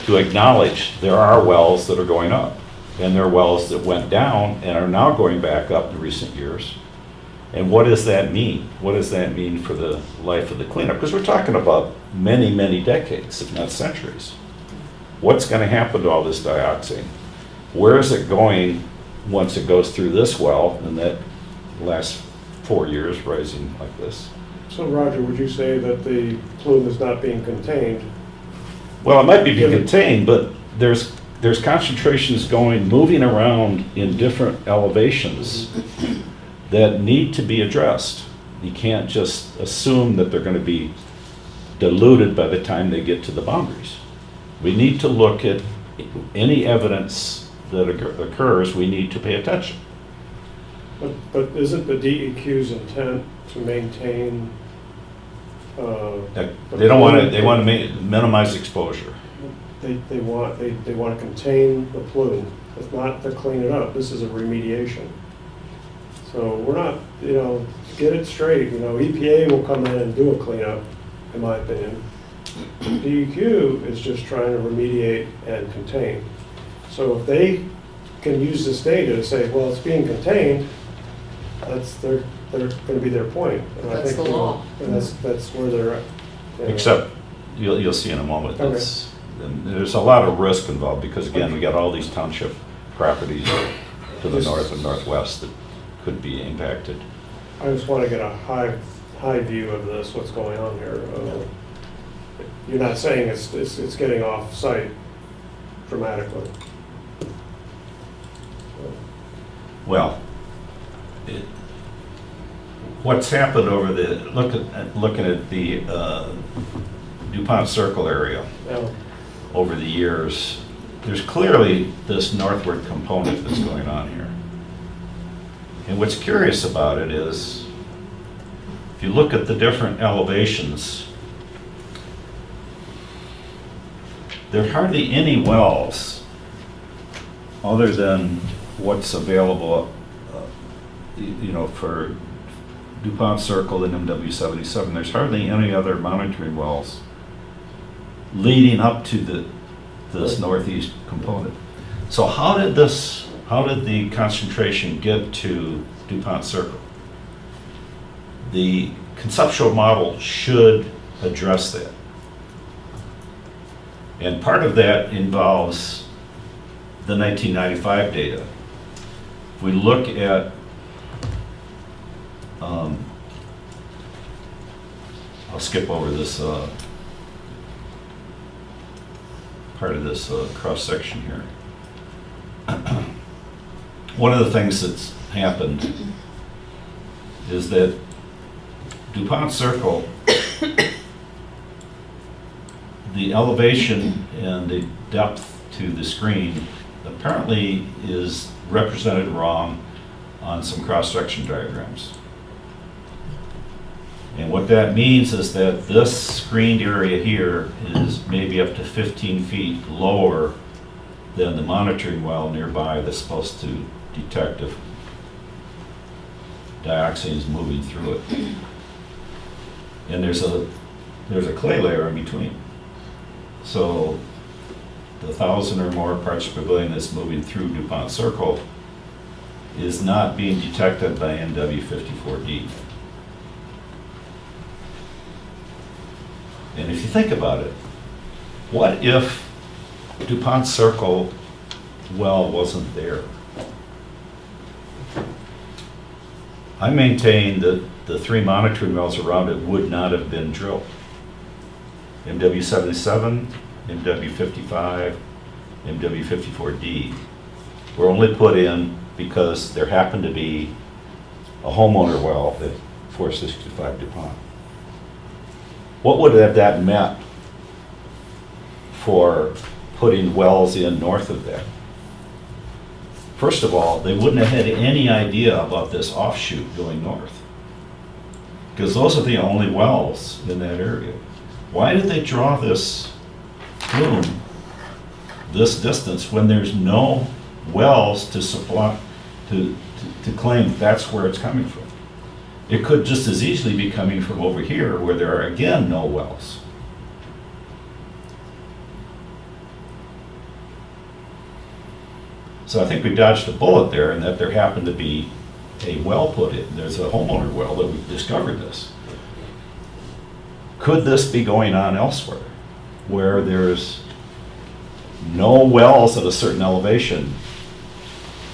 To acknowledge there are wells that are going up, and there are wells that went down and are now going back up in recent years. And what does that mean? What does that mean for the life of the cleanup? Because we're talking about many, many decades, if not centuries. What's going to happen to all this dioxin? Where is it going once it goes through this well and that last 4 years rising like this? So Roger, would you say that the plume is not being contained? Well, it might be contained, but there's concentrations moving around in different elevations that need to be addressed. You can't just assume that they're going to be diluted by the time they get to the boundaries. We need to look at any evidence that occurs. We need to pay attention. But isn't the DEQ's intent to maintain? They don't want to. They want to minimize exposure. they want to contain the plume. It's not to clean it up. This is a remediation. So we're not, get it straight, EPA will come in and do a cleanup, in my opinion. DEQ is just trying to remediate and contain. So if they can use this data to say, well, it's being contained, they're going to be their point. And I That's think, the law. And that's where they're at. Except, you'll see in a moment, Okay. there's a lot of risk involved, because again, we got all these township properties to the north and northwest that could be impacted. I just want to get a high view of this, what's going on here. You're not saying it's getting off site dramatically. Well, what's happened over looking at the DuPont Circle area Yeah. over the years, there's clearly this northward component that's going on here. And what's curious about it is, if you look at the different elevations, there are hardly any wells other than what's available, for DuPont Circle and MW77. There's hardly any other monitoring wells leading up to this northeast component. So how did the concentration get to DuPont Circle? The conceptual model should address that. And part of that involves the 1995 data. If we look at I'll skip over this part of this cross-section here. One of the things that's happened is that DuPont Circle, the elevation and the depth to the screen apparently is represented wrong on some cross-section diagrams. And what that means is that this screened area here is maybe up to 15 feet lower than the monitoring well nearby that's supposed to detect if dioxin is moving through it. And there's a clay layer in between. So the 1,000 or more parts per billion that's moving through DuPont Circle is not being detected by NW54D. And if you think about it, what if DuPont Circle well wasn't there? I maintain that the 3 monitoring wells around it would not have been drilled. MW77, MW55, MW54D were only put in because there happened to be a homeowner well at 465 DuPont. What would have that meant for putting wells in north of that? First of all, they wouldn't have had any idea about this offshoot going north, because those are the only wells in that area. Why did they draw this plume this distance when there's no wells to supply, to claim that's where it's coming from? It could just as easily be coming from over here where there are, again, no wells. So I think we dodged a bullet there in that there happened to be a well put in. There's a homeowner well that we discovered this. Could this be going on elsewhere where there's no wells at a certain elevation,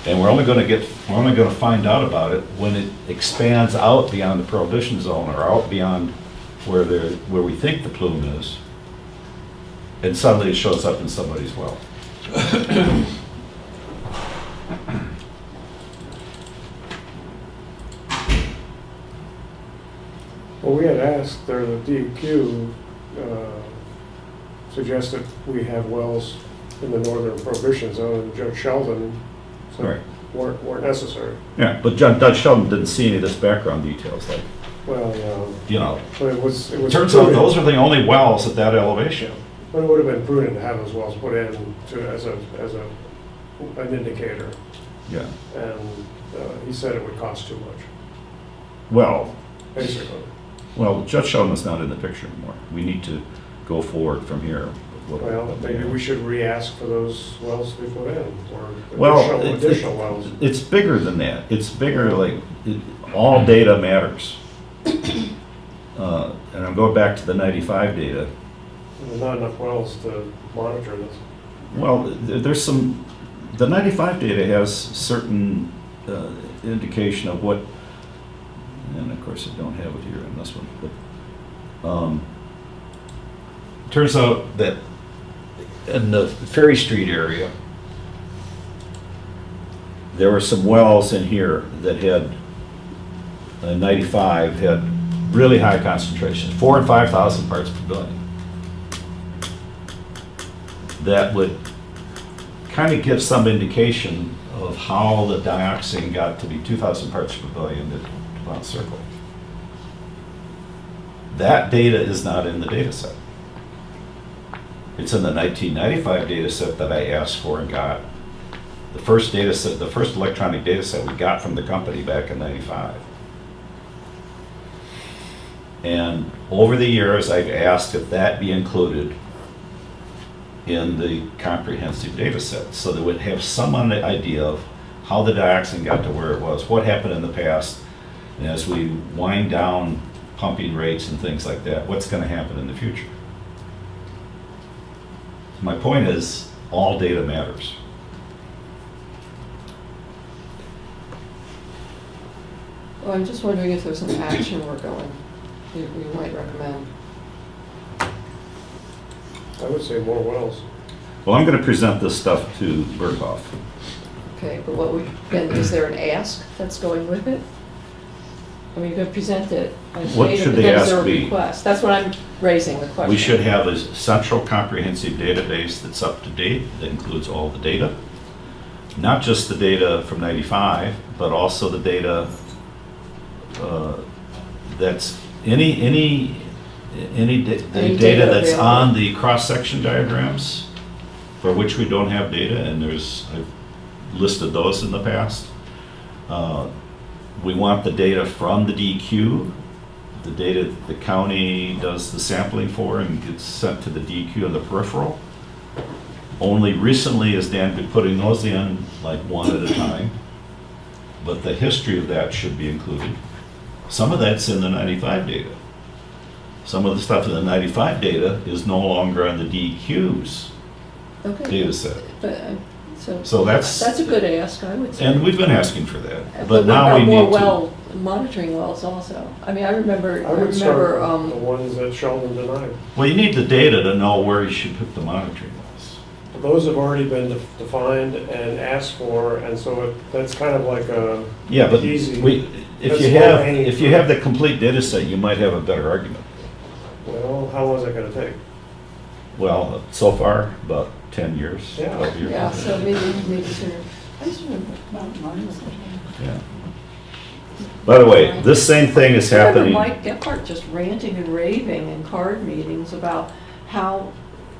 and we're only going to find out about it when it expands out beyond the prohibition zone or out beyond where we think the plume is, and suddenly it shows up in somebody's well. Well, we had asked, the DEQ suggested we have wells in the northern prohibition zone, and Judge Sheldon said Right. weren't necessary. Yeah, but Judge Sheldon didn't see any of this background details, like, Well, you know. but it was. Turns out those are the only wells at that elevation. But it would have been prudent to have those wells put in to, as an indicator. Yeah. And he said it would cost too much, Well, basically. well, Judge Sheldon's not in the picture anymore. We need to go forward from here. Well, maybe we should re-ask for those wells to be put in, or Well, additional wells. It's bigger than that. It's bigger, like, all data matters. And I'm going back to the 95 data. There's not enough wells to monitor this. Well, there's some, the 95 data has certain indication of what, and of course I don't have it here in this one, but turns out that in the Ferry Street area, there were some wells in here that had, 95 had really high concentrations, 4,000 and 5,000 parts per billion. That would kind of give some indication of how the dioxin got to be 2,000 parts per billion at DuPont Circle. That data is not in the data set. It's in the 1995 data set that I asked for and got. The first data set, the first electronic data set we got from the company back in 95. And over the years, I've asked if that be included in the comprehensive data set, so that we'd have some idea of how the dioxin got to where it was, what happened in the past, and as we wind down pumping rates and things like that, what's going to happen in the future. My point is, all data matters. Well, I'm just wondering if there's some action we're going, you might recommend. I would say more wells. Well, I'm going to present this stuff to Berghoff. Okay, but what and is there an ask that's going with it? I mean, you're going to present it. What should the ask be? Request? That's what I'm raising the question. We should have a central comprehensive database that's up to date, that includes all the data. Not just the data from 95, but also the data that's any data that's on the cross-section diagrams for which we don't have data, and I've listed those in the past. We want the data from the DEQ, the data that the county does the sampling for and gets sent to the DEQ in the peripheral. Only recently has Dan been putting those in like one at a time, but the history of that should be included. Some of that's in the 95 data. Some of the stuff in the 95 data is no longer on the DEQ's data set. But, so that's a good ask, I would say. And we've been asking for that, but now we need to. Monitoring wells also. I mean, I remember. I would start the ones that Sheldon denied. Well, you need the data to know where you should put the monitoring wells. Those have already been defined and asked for, and so that's kind of like a easy. If you have the complete data set, you might have a better argument. Well, how long is that going to take? Well, so far, about 10 years, Yeah. 12 years. Yeah, so maybe sooner. I just remember mine was Yeah. By the way, this same thing is happening. I remember Mike Gephardt just ranting and raving in CARD meetings about how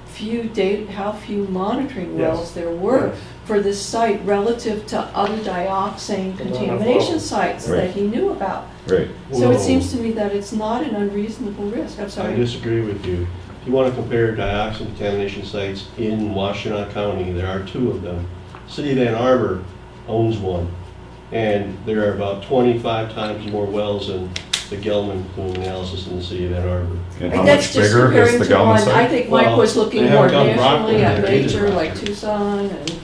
few monitoring wells there were for this site relative to other dioxin contamination sites that he knew about. Right. So it seems to me that it's not an unreasonable risk. I'm sorry. I disagree with you. If you want to compare dioxin contamination sites in Washtenaw County, there are 2 of them. City of Ann Arbor owns one, and there are about 25 times more wells than the Gelman doing analysis in the city of Ann Arbor. And how much bigger is the Gelman site? I think Mike was looking they more haven't done nationally at Rockland, major they like did Tucson and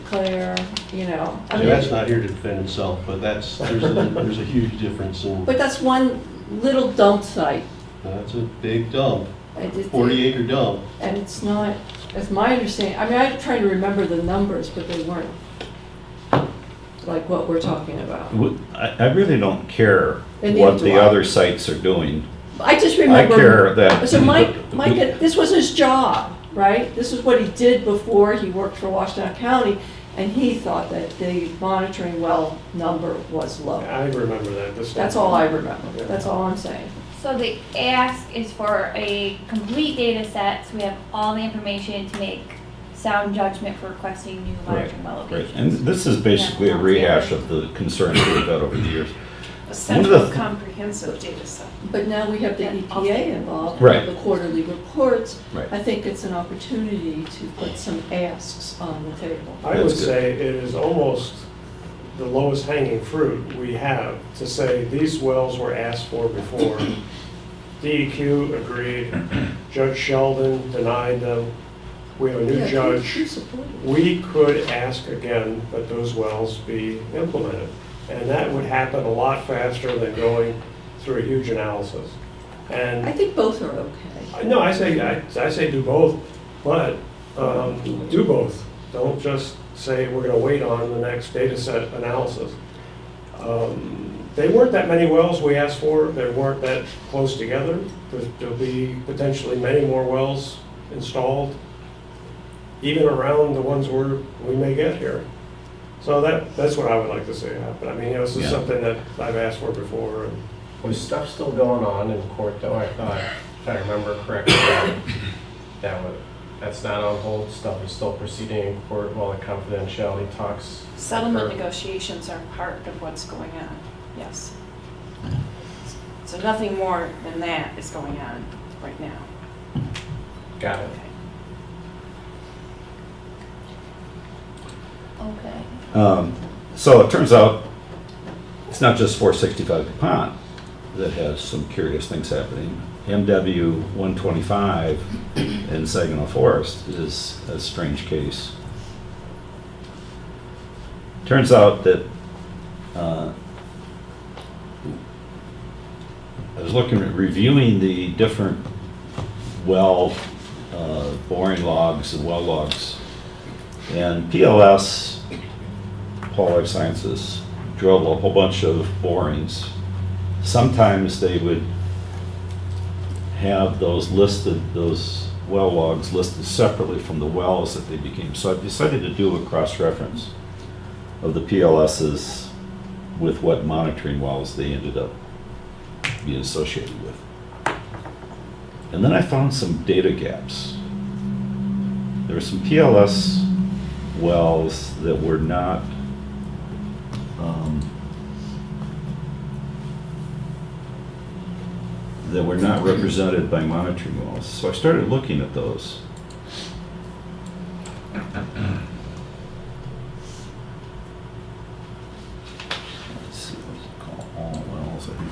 Claire, you know. I mean, that's not here to defend itself, but there's a huge difference in. But that's one little dump site. That's a big dump, And 40-acre dump. And it's not, as my understanding, I mean, I'm trying to remember the numbers, but they weren't like what we're talking about. I really don't care And what neither the do I. other sites are doing. I just remember. I care that. So Mike, this was his job, right? This is what he did before he worked for Washtenaw County, and he thought that the monitoring well number was low. I remember that. That's all I remember. That's all I'm saying. So the ask is for a complete data set, so we have all the information to make sound judgment for requesting new monitoring well Right, locations. and this is basically a rehash of the concerns we've had over the years. A One central of the- comprehensive data set. But now we have the EPA involved, Right. the quarterly reports. Right. I think it's an opportunity to put some asks on the table. I would That's good. say it is almost the lowest hanging fruit we have to say these wells were asked for before. DEQ agreed, Judge Sheldon denied them, we have a new Yeah, judge. who supported it? We could ask again that those wells be implemented. And that would happen a lot faster than going through a huge analysis. And I think both are okay. no, I say do both, but do both. Don't just say we're going to wait on the next data set analysis. They weren't that many wells we asked for. They weren't that close together. There'll be potentially many more wells installed, even around the ones we may get here. So that's what I would like to see happen. I mean, this is something that I've asked for before. And Was stuff still going on in court though? I thought, if I remember correctly, that's not on hold. Stuff is still proceeding in court while the confidentiality talks. Settlement occur. negotiations are part of what's going on, yes. So nothing more than that is going on right now. Got it. Okay. So it turns out it's not just 465 DuPont that has some curious things happening. MW 125 in Saginaw Forest is a strange case. Turns out that I was reviewing the different well boring logs and well logs, and PLS, Paul Life Sciences, drilled a whole bunch of borings. Sometimes they would have those well logs listed separately from the wells that they became. So I decided to do a cross-reference of the PLSs with what monitoring wells they ended up being associated with. And then I found some data gaps. There were some PLS wells that were not represented by monitoring wells. So I started looking at those. Let's see, what's it called? All wells, I think.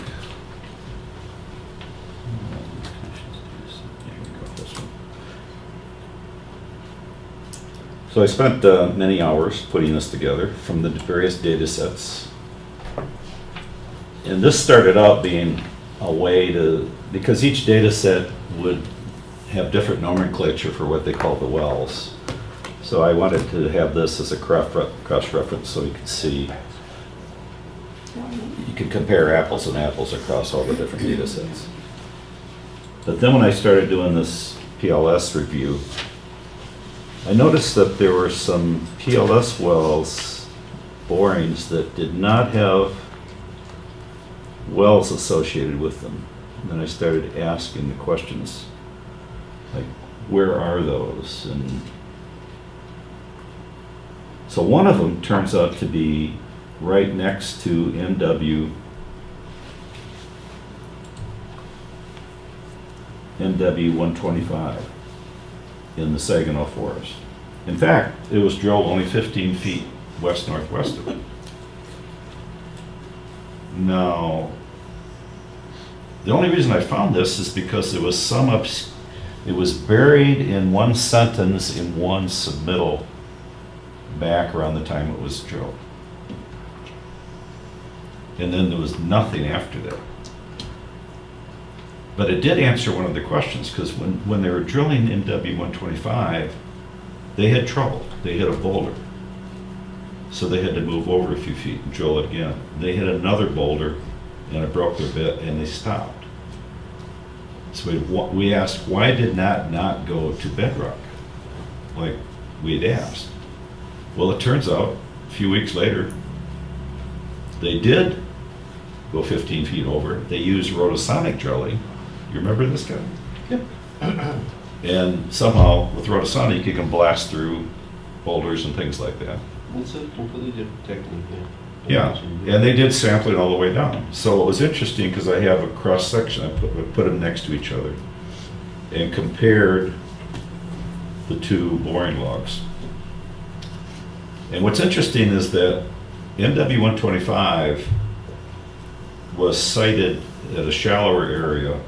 Here we go, this one. So I spent many hours putting this together from the various data sets. And this started out being a way to, because each data set would have different nomenclature for what they call the wells. So I wanted to have this as a cross-reference so you could see, you could compare apples and apples across all the different data sets. But then when I started doing this PLS review, I noticed that there were some PLS wells, borings, that did not have wells associated with them. And then I started asking the questions, like, where are those? And so one of them turns out to be right next to MW 125 in the Saginaw Forest. In fact, it was drilled only 15 feet west-northwest of it. Now, the only reason I found this is because it was it was buried in one sentence in one submittal back around the time it was drilled. And then there was nothing after that. But it did answer one of the questions, because when they were drilling MW 125, they had trouble. They hit a boulder. So they had to move over a few feet and drill it again. They hit another boulder and it broke their bit and they stopped. So we asked, why did that not go to bedrock like we had asked? Well, it turns out a few weeks later, they did go 15 feet over. They use rotosonic drilling. You remember this guy? Yep. And somehow, with rotosonic, you can blast through boulders and things like that. It's a completely different technique, Yeah, and they did sampling all the way down. So it was interesting because I have a cross section. I put them next to each other and compared the two boring logs. And what's interesting is that NW 125 was sited at a shallower area,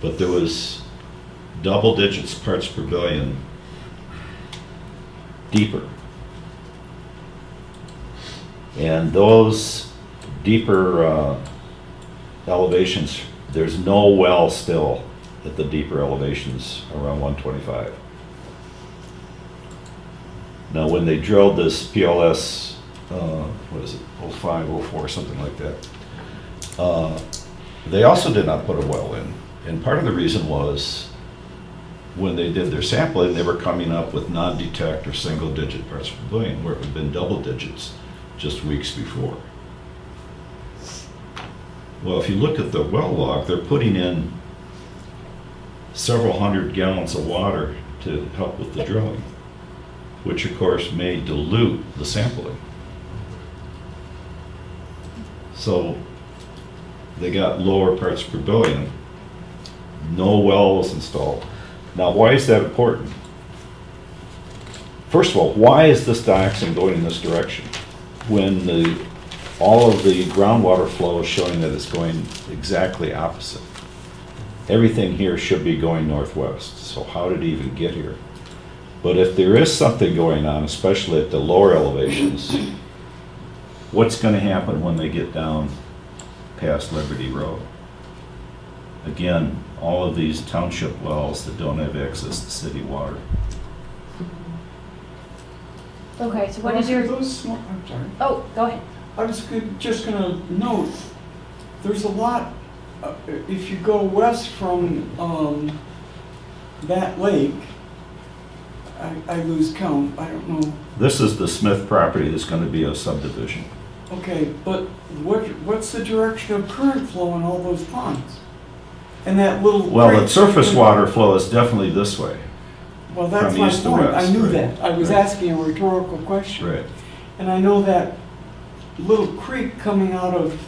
but there was double digits parts per billion deeper. And those deeper elevations, there's no well still at the deeper elevations around 125. Now, when they drilled this PLS, what is it, 05, 04, something like that, they also did not put a well in. And part of the reason was when they did their sampling, they were coming up with non-detect or single-digit parts per billion, where it had been double digits just weeks before. Well, if you look at the well log, they're putting in several hundred gallons of water to help with the drilling, which of course may dilute the sampling. So they got lower parts per billion. No well was installed. Now, why is that important? First of all, why is this dioxin going in this direction when all of the groundwater flow is showing that it's going exactly opposite? Everything here should be going northwest, so how did it even get here? But if there is something going on, especially at the lower elevations, what's going to happen when they get down past Liberty Road? Again, all of these township wells that don't have access to city water. Okay, so what is your, I'm sorry. oh, go ahead. I was just gonna note, there's a lot, if you go west from that lake, I lose count, I don't know. This is the Smith property that's going to be a subdivision. Okay, but what's the direction of current flow in all those ponds? And that little Well, the creek- surface water flow is definitely this way. Well, that's from my east to point, I west, knew right. that, I was Right. asking a rhetorical question. Right. And I know that little creek coming out of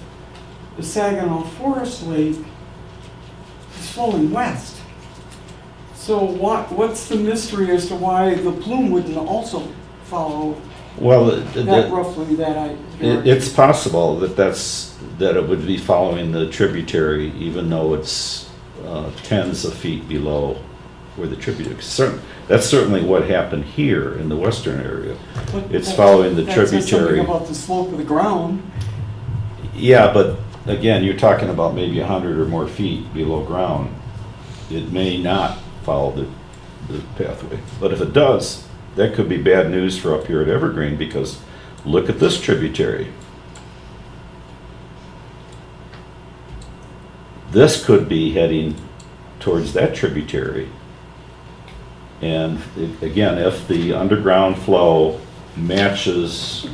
the Saginaw Forest Lake is flowing west. So what's the mystery as to why the plume wouldn't also follow Well, that roughly that it's possible that it would be following the tributary, even though it's tens of feet below where the tributary. That's certainly what happened here in the western area. It's following the That says tributary. something about the slope of the ground. Yeah, but again, you're talking about maybe 100 or more feet below ground. It may not follow the pathway. But if it does, that could be bad news for up here at Evergreen, because look at this tributary. This could be heading towards that tributary. And again, if the underground flow matches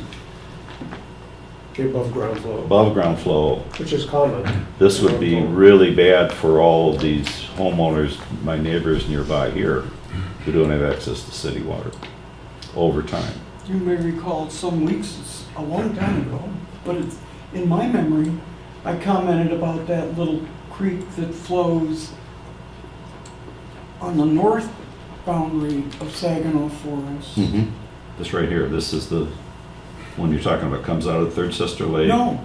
The above ground flow, above ground flow, which is common. this would be really bad for all of these homeowners, my neighbors nearby here, who don't have access to city water over time. You may recall some weeks, it's a long time ago, but it's, in my memory, I commented about that little creek that flows on the north boundary of Saginaw Forest. This right here, this is the one you're talking about, comes out of Third Sister Lake. No,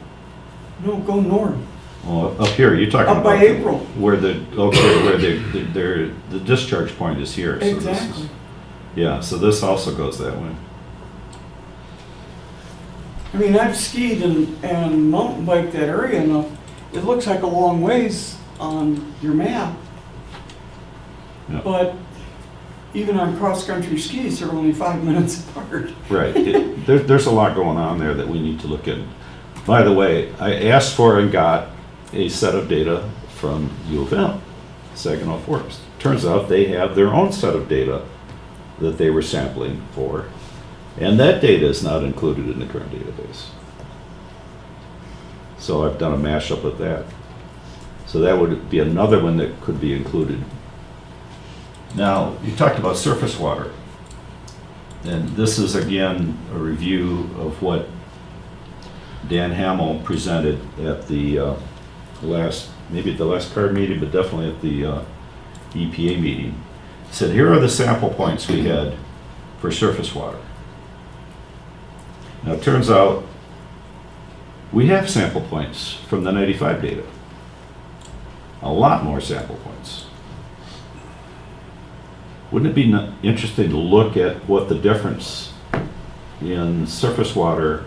go north. Oh, up here, you're talking Up about. by April. Where the discharge point is here. So this is- Exactly. Yeah, so this also goes that way. I mean, I've skied and mountain biked that area enough. It looks like a long ways on your map. Yeah. But even on cross-country skis, they're only 5 minutes apart. Right, there's a lot going on there that we need to look at. By the way, I asked for and got a set of data from U of M, Saginaw Forest. Turns out they have their own set of data that they were sampling for, and that data is not included in the current database. So I've done a mashup of that. So that would be another one that could be included. Now, you talked about surface water. And this is again a review of what Dan Hamill presented at the maybe at the last CARD meeting, but definitely at the EPA meeting. He said, here are the sample points we had for surface water. Now, it turns out we have sample points from the 95 data. A lot more sample points. Wouldn't it be interesting to look at what the difference in surface water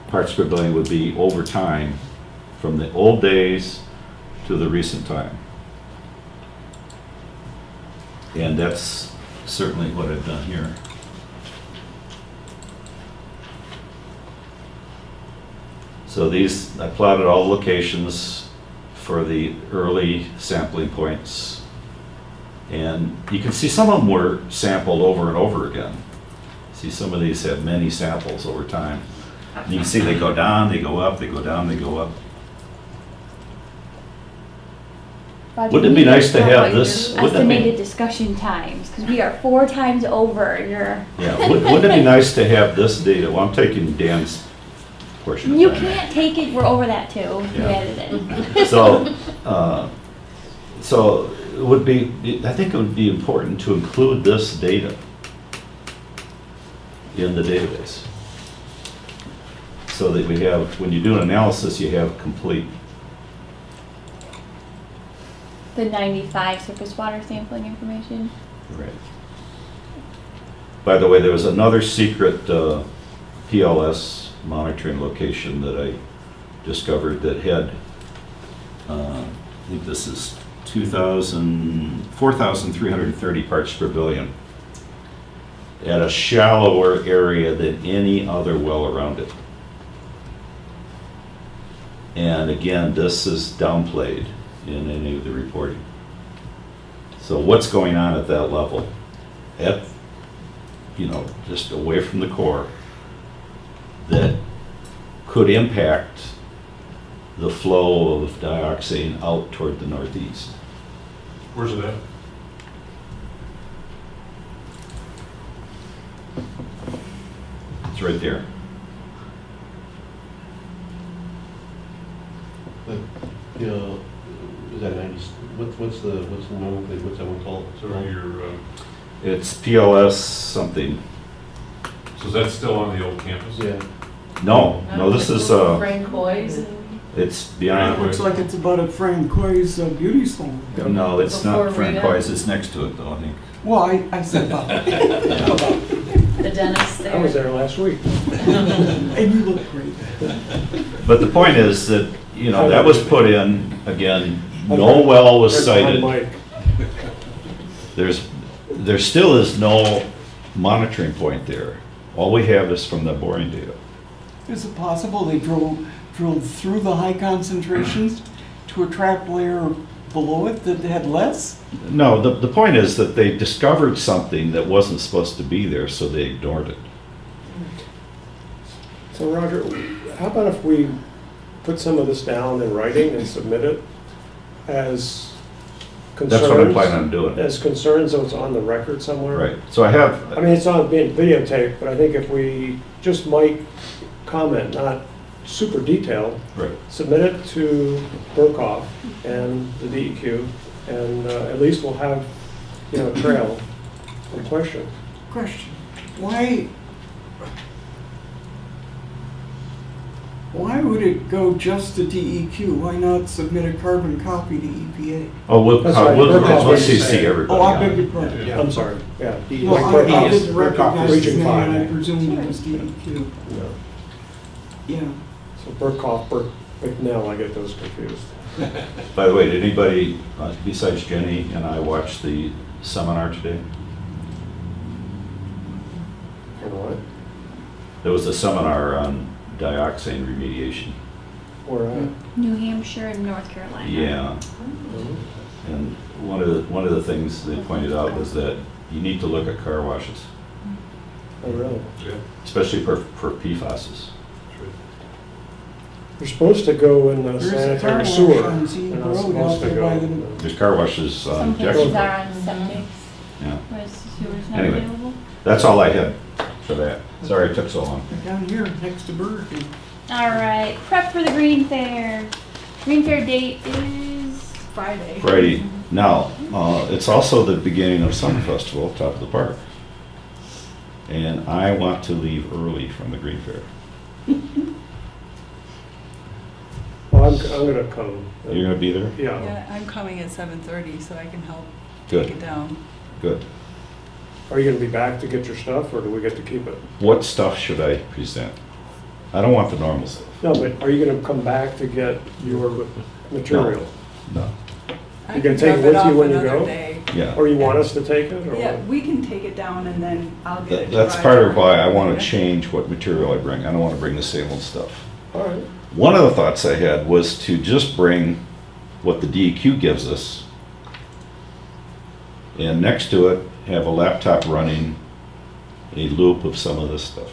parts per billion would be over time from the old days to the recent time? And that's certainly what I've done here. So these, I plotted all locations for the early sampling points. And you can see some of them were sampled over and over again. See, some of these have many samples over time. And you can see they go down, they go up, they go down, they go up. Roger, Wouldn't it we be nice to need have know this? your Wouldn't it be- estimated discussion times, because we are 4 times over your. Yeah, wouldn't it be nice to have this data? Well, I'm taking Dan's portion of You that. can't take it, we're over that too. You Yeah. added it. So it would be, I think it would be important to include this data in the database. So that we have, when you do an analysis, you have complete. The 95 surface water sampling information. Right. By the way, there was another secret PLS monitoring location that I discovered that had, I think this is 4,330 parts per billion at a shallower area than any other well around it. And again, this is downplayed in any of the reporting. So what's going on at that level? At, just away from the core, that could impact the flow of dioxane out toward the northeast. Where's it at? It's right there. Is that 90, what's the nomenclature, what's that one called? So your, It's PLS something. so is that still on the old campus? Yeah. No, this is, Frank Boys. it's beyond, Looks like it's about at Francois beauty salon. no, it's Before not Rita. Francois, it's next to it though, I think. Well, I said about, The dentist there. I was there last week. and you look great. But the point is that, that was put in, again, no well was cited. Mike. There still is no monitoring point there. All we have is from the boring data. Is it possible they drilled through the high concentrations to a trap layer below it that had less? No, the point is that they discovered something that wasn't supposed to be there, so they ignored it. So Roger, how about if we put some of this down in writing and submit it as concerns? That's what I'm planning on doing. As concerns, so it's on the record somewhere? Right, so I have, I mean, it's not being videotaped, but I think if we just might comment, not super detailed, right. submit it to Burkhoff and the DEQ, and at least we'll have, a trail of questions. Question, why would it go just to DEQ? Why not submit a carbon copy to EPA? Oh, we'll That's right. we'll CC everybody. Oh, I on beg it. your pardon. Yeah. I'm sorry, yeah. Well, I Burkhoff is- didn't Burkhoff recognize is his Region name, five. and I presumed it was DEQ. Yeah. So Burkhoff, McNell, I get those confused. By the way, did anybody, besides Jenny and I, watch the seminar today? You know what? There was a seminar on dioxane remediation. Where at? New Hampshire and North Carolina. Yeah, and one of the things they pointed out was that you need to look at car washes, Oh, really? Yeah. especially for PFASs. They're supposed to go in the There's a car sanitary wash sewer. on Scenic They're not Road supposed out to there by go. the- There's car washes Some on places Jackson. are on septic, Yeah. whereas sewer's not Anyway. available. That's all I had for that. Sorry it took so long. Down here, next to Burger King. All right, prep for the Green Fair. Green Fair date is Friday. Friday. Now, it's also the beginning of Summer Festival, Top of the Park. And I want to leave early from the Green Fair. Well, I'm gonna come. You're gonna be there? Yeah. Yeah, I'm coming at 7:30, so I can help Good. take it down. Good. Are you gonna be back to get your stuff, or do we get to keep it? What stuff should I present? I don't want the normal stuff. No, but are you gonna come back to get your material? No. I You can can take it drop with you off when you another go? day. Yeah. Or you want us to take it, or? Yeah, we can take it down and then I'll get it. That's to part of Roger. why I want to change what material I bring. I don't want to bring the same old stuff. All right. One of the thoughts I had was to just bring what the DEQ gives us, and next to it, have a laptop running a loop of some of this stuff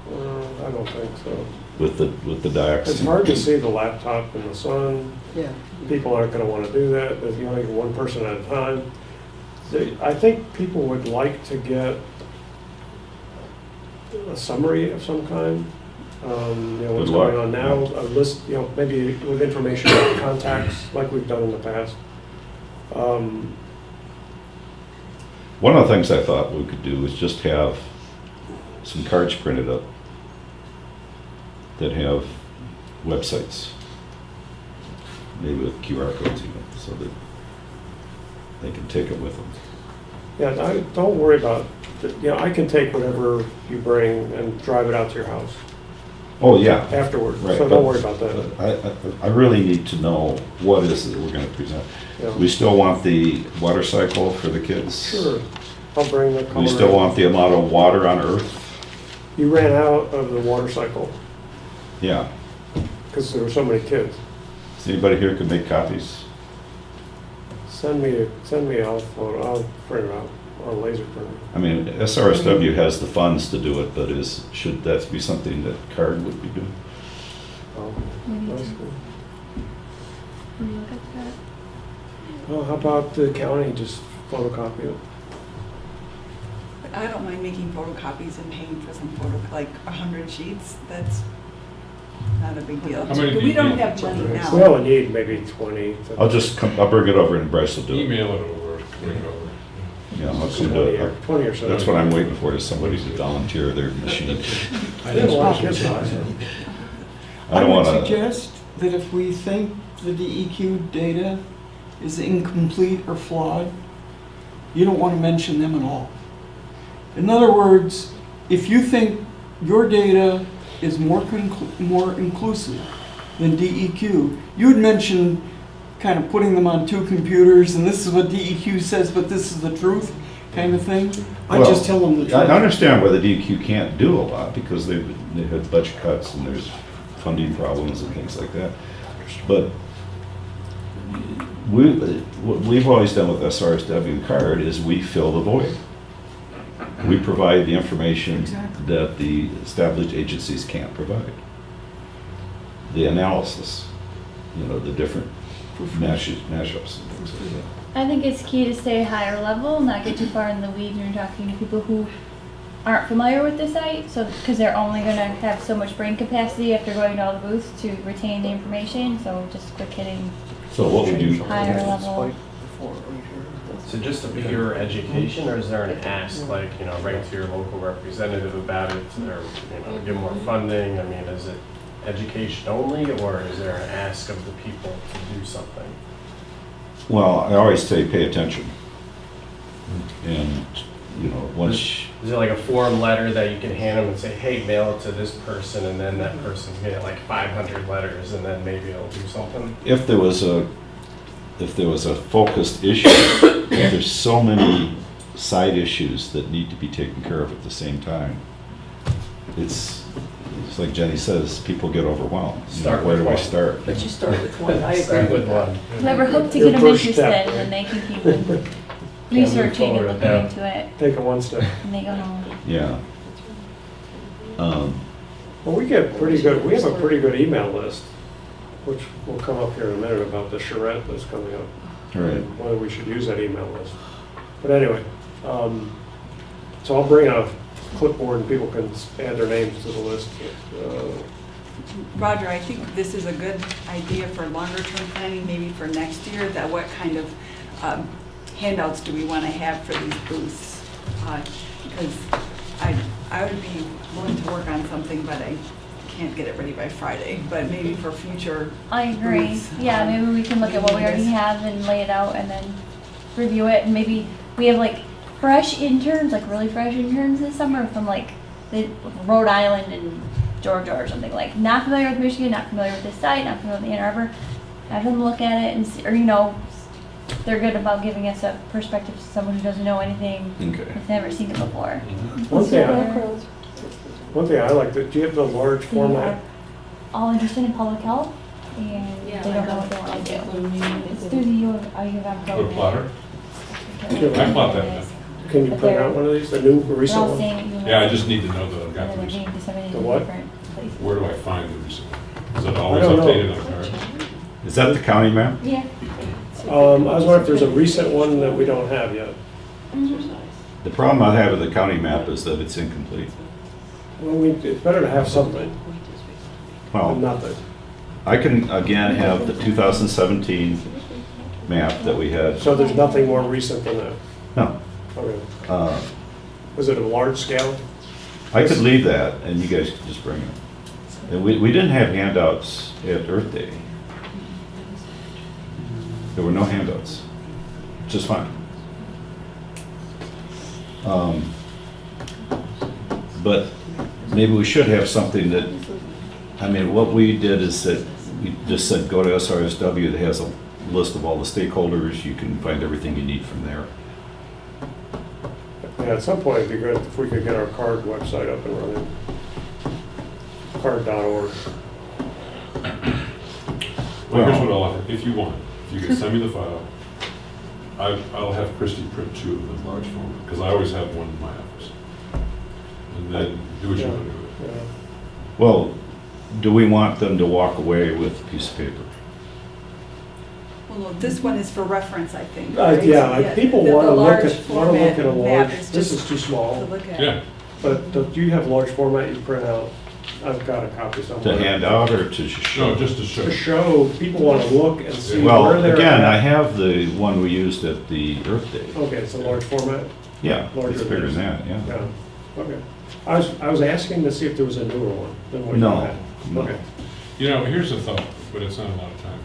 I don't think so. with the dioxin. It's hard to see the laptop in the sun. Yeah. People aren't gonna wanna do that, if you only get one person at a time. I think people would like to get a summary of some kind. What's Good luck. going on now, a list, maybe with information about contacts, like we've done in the past. One of the things I thought we could do is just have some cards printed up that have websites, maybe with QR codes even, so that they can take it with them. Yeah, don't worry about, I can take whatever you bring and drive it out to your house Oh, yeah. afterward, Right, so but- don't worry about that. I really need to know what is it that we're gonna present. Yeah. We still want the water cycle for the kids. Sure, I'll bring the color. We still want the amount of water on Earth. You ran out of the water cycle Yeah. because there were so many kids. Does anybody here could make copies? Send me, I'll print it out on laser printer. I mean, SRSW has the funds to do it, but should that be something that CARD would be doing? That's good. Will you look at that? Well, how about the county just photocopy it? But I don't mind making photocopies and paying for some like 100 sheets. That's not a big deal. How many But we don't people? have money now. We only need maybe 20. I'll bring it over and Bryce will do it. Email it over, bring it over. Yeah, I'll do 20 it. or so. That's what I'm waiting for, is somebody to volunteer their machine. They have a lot of kids last year. I don't would wanna, suggest that if we think the DEQ data is incomplete or flawed, you don't want to mention them at all. In other words, if you think your data is more inclusive than DEQ, you would mention kind of putting them on two computers, and this is what DEQ says, but this is the truth, kind of thing. I Well, just tell them the truth. I understand why the DEQ can't do a lot, because they had budget cuts and there's funding problems and things like that. But what we've always done with SRSW CARD is we fill the void. We provide the information Exactly. that the established agencies can't provide. The analysis, the different mashups and things like that. I think it's key to stay higher level, not get too far in the weeds when you're talking to people who aren't familiar with the site, so because they're only going to have so much brain capacity after going to all the booths to retain the information, so just quick hitting So what would you? higher level. So just a pure education, or is there an ask, like, write to your local representative about it, or, give more funding? I mean, is it education only, or is there an ask of the people to do something? Well, I always say pay attention. And, once, Is it like a form letter that you can hand them and say, hey, mail it to this person, and then that person's gonna get like 500 letters, and then maybe it'll do something? if there was a focused issue, there's so many side issues that need to be taken care of at the same time. It's like Jenny says, people get overwhelmed. Start Where with do I one. start? But you start with one, I Start agree with with that. one. Whoever hoped to Your get them first interested, step. and then they can keep researching and looking Yeah. into it, Take it one step. and they go home. Yeah. Well, we have a pretty good email list. which will come up here in a minute about the charrette that's coming up. Right. And whether we should use that email list. But anyway, so I'll bring a clipboard and people can add their names to the list. Roger, I think this is a good idea for longer term planning, maybe for next year, that what kind of handouts do we want to have for these booths? Because I would be willing to work on something, but I can't get it ready by Friday, but maybe for future. I agree. booths, Yeah, maybe we can look at what we already have and lay it out and then review it. And maybe we have like fresh interns, like really fresh interns this summer from like the Rhode Island and Georgia or something, like not familiar with Michigan, not familiar with this site, not familiar with Ann Arbor. Have them look at it and see, or they're good about giving us a perspective to someone who doesn't know anything, Okay. has never seen it before. One thing I like, do you have the large They are format? all interested in public health and Yeah, they don't know what they want to do. It's through the U of M Put a program. plotter? Yeah. I plot that. Can you print out one of these, the new, They're recent all one? saying that you Yeah, I just need to know that I've and got then the they're receipt. being disseminated The in what? different places. Where do I find the receipt? Is it I always don't know. updated on card? Is that the county map? Yeah. I was wondering if there's a recent one that we don't have yet. The problem I have with the county map is that it's incomplete. Well, it's better to have something Well, than nothing. I can again have the 2017 map that we had. So there's nothing more recent than that? No. Okay. Uh, Was it a large scale? I could leave that and you guys could just bring it. And we didn't have handouts at Earth Day. There were no handouts, which is fine. But maybe we should have something that, I mean, what we did is that we just said, go to SRSW that has a list of all the stakeholders. You can find everything you need from there. Yeah, at some point it'd be good if we could get our CARD website up and running. CARD.org. Well, here's what I'll offer. If you want, if you can send me the file, I'll have Christie print 2 of them large format, because I always have one in my office. And then do what you want to do with it. Well, do we want them to walk away with a piece of paper? Well, this one is for reference, I think. right? Yeah, people the want to look large at, format a map large, is this just is too small. to look at. Yeah. But do you have large format you print out? I've got a copy somewhere. To hand out or to show? No, just to show. To show, people want to look and see where Well, they're again, I at. have the one we used at the Earth Day. Okay, it's a large format? Yeah, Larger it's bigger than than that, yeah. Yeah, okay. I was asking to see if there was a newer one than what you No, had. no. Okay. You know, here's a thought, but it's not a lot of time.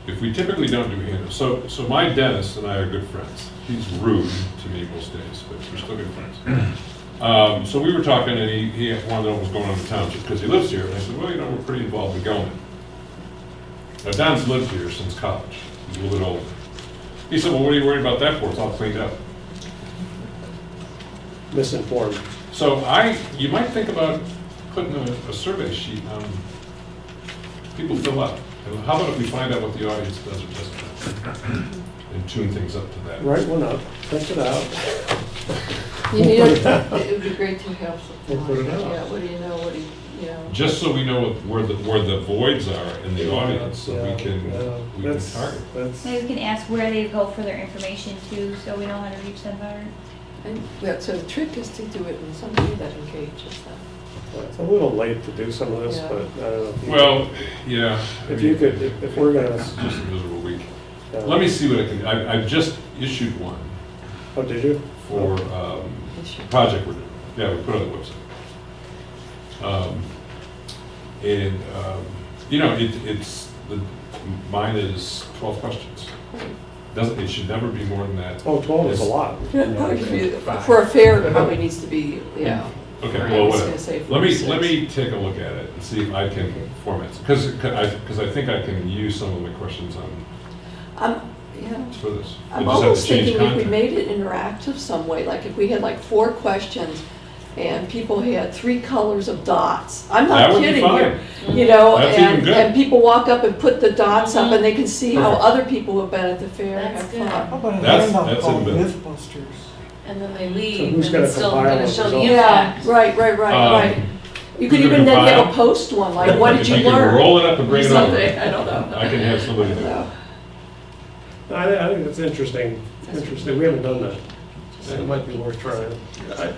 If we typically don't do handouts, so my dentist and I are good friends. He's rude to me most days, but we're still good friends. So we were talking, and he wanted to know what was going on in the township, because he lives here. And I said, well, we're pretty involved in Gelman. Now, Don's lived here since college. He's a little bit older. He said, well, what are you worried about that for? It's all cleaned up. Misinformed. So you might think about putting a survey sheet on, people fill out. And how about if we find out what the audience does or doesn't know? And tune things up to that. Write one up, print it out. You need it would be great to have We'll put it out. Yeah, what do you know, what do you know? Just so we know where the voids are in the audience, so we can That's- target. that's- Maybe we can ask where they go for their information too, so we know how to reach them better. And so the trick is to do it in somebody that engages them. It's a little late to do some of this, Yeah. but I don't know. if you- Well, yeah. If you could, if we're gonna. It's just a miserable week. Yeah. Let me see what I can, I've just issued one Oh, did you? for project we're doing. Yeah, we put it on the website. You know, mine is 12 questions. It should never be more than that. Oh, 12 is a lot. For a fair, it probably needs to be, yeah. Okay, I well, was whatever. gonna say Let me 46. take a look at it and see if I can format it. Because I think I can use some of the questions Yeah. for this. I I'm just have almost to change thinking if we content. made it interactive some way, like if we had like 4 questions and people had 3 colors of dots. I'm That not would be kidding fine. you. You know, That's even and, good. and people walk up and put the dots up and they can see how Perfect. other people who have been at the fair That's have good. How fun. about a That's handout called even better. Mythbusters? And then they So leave, who's and gonna it's still compile gonna the show the results? Yeah, impact. right. You could Who's even gonna then have file? a post one, like, what did If you you can learn? roll it up and bring it over. Something, I don't know. I can have somebody do it. No. I think it's interesting. We haven't done that. It might be worth trying.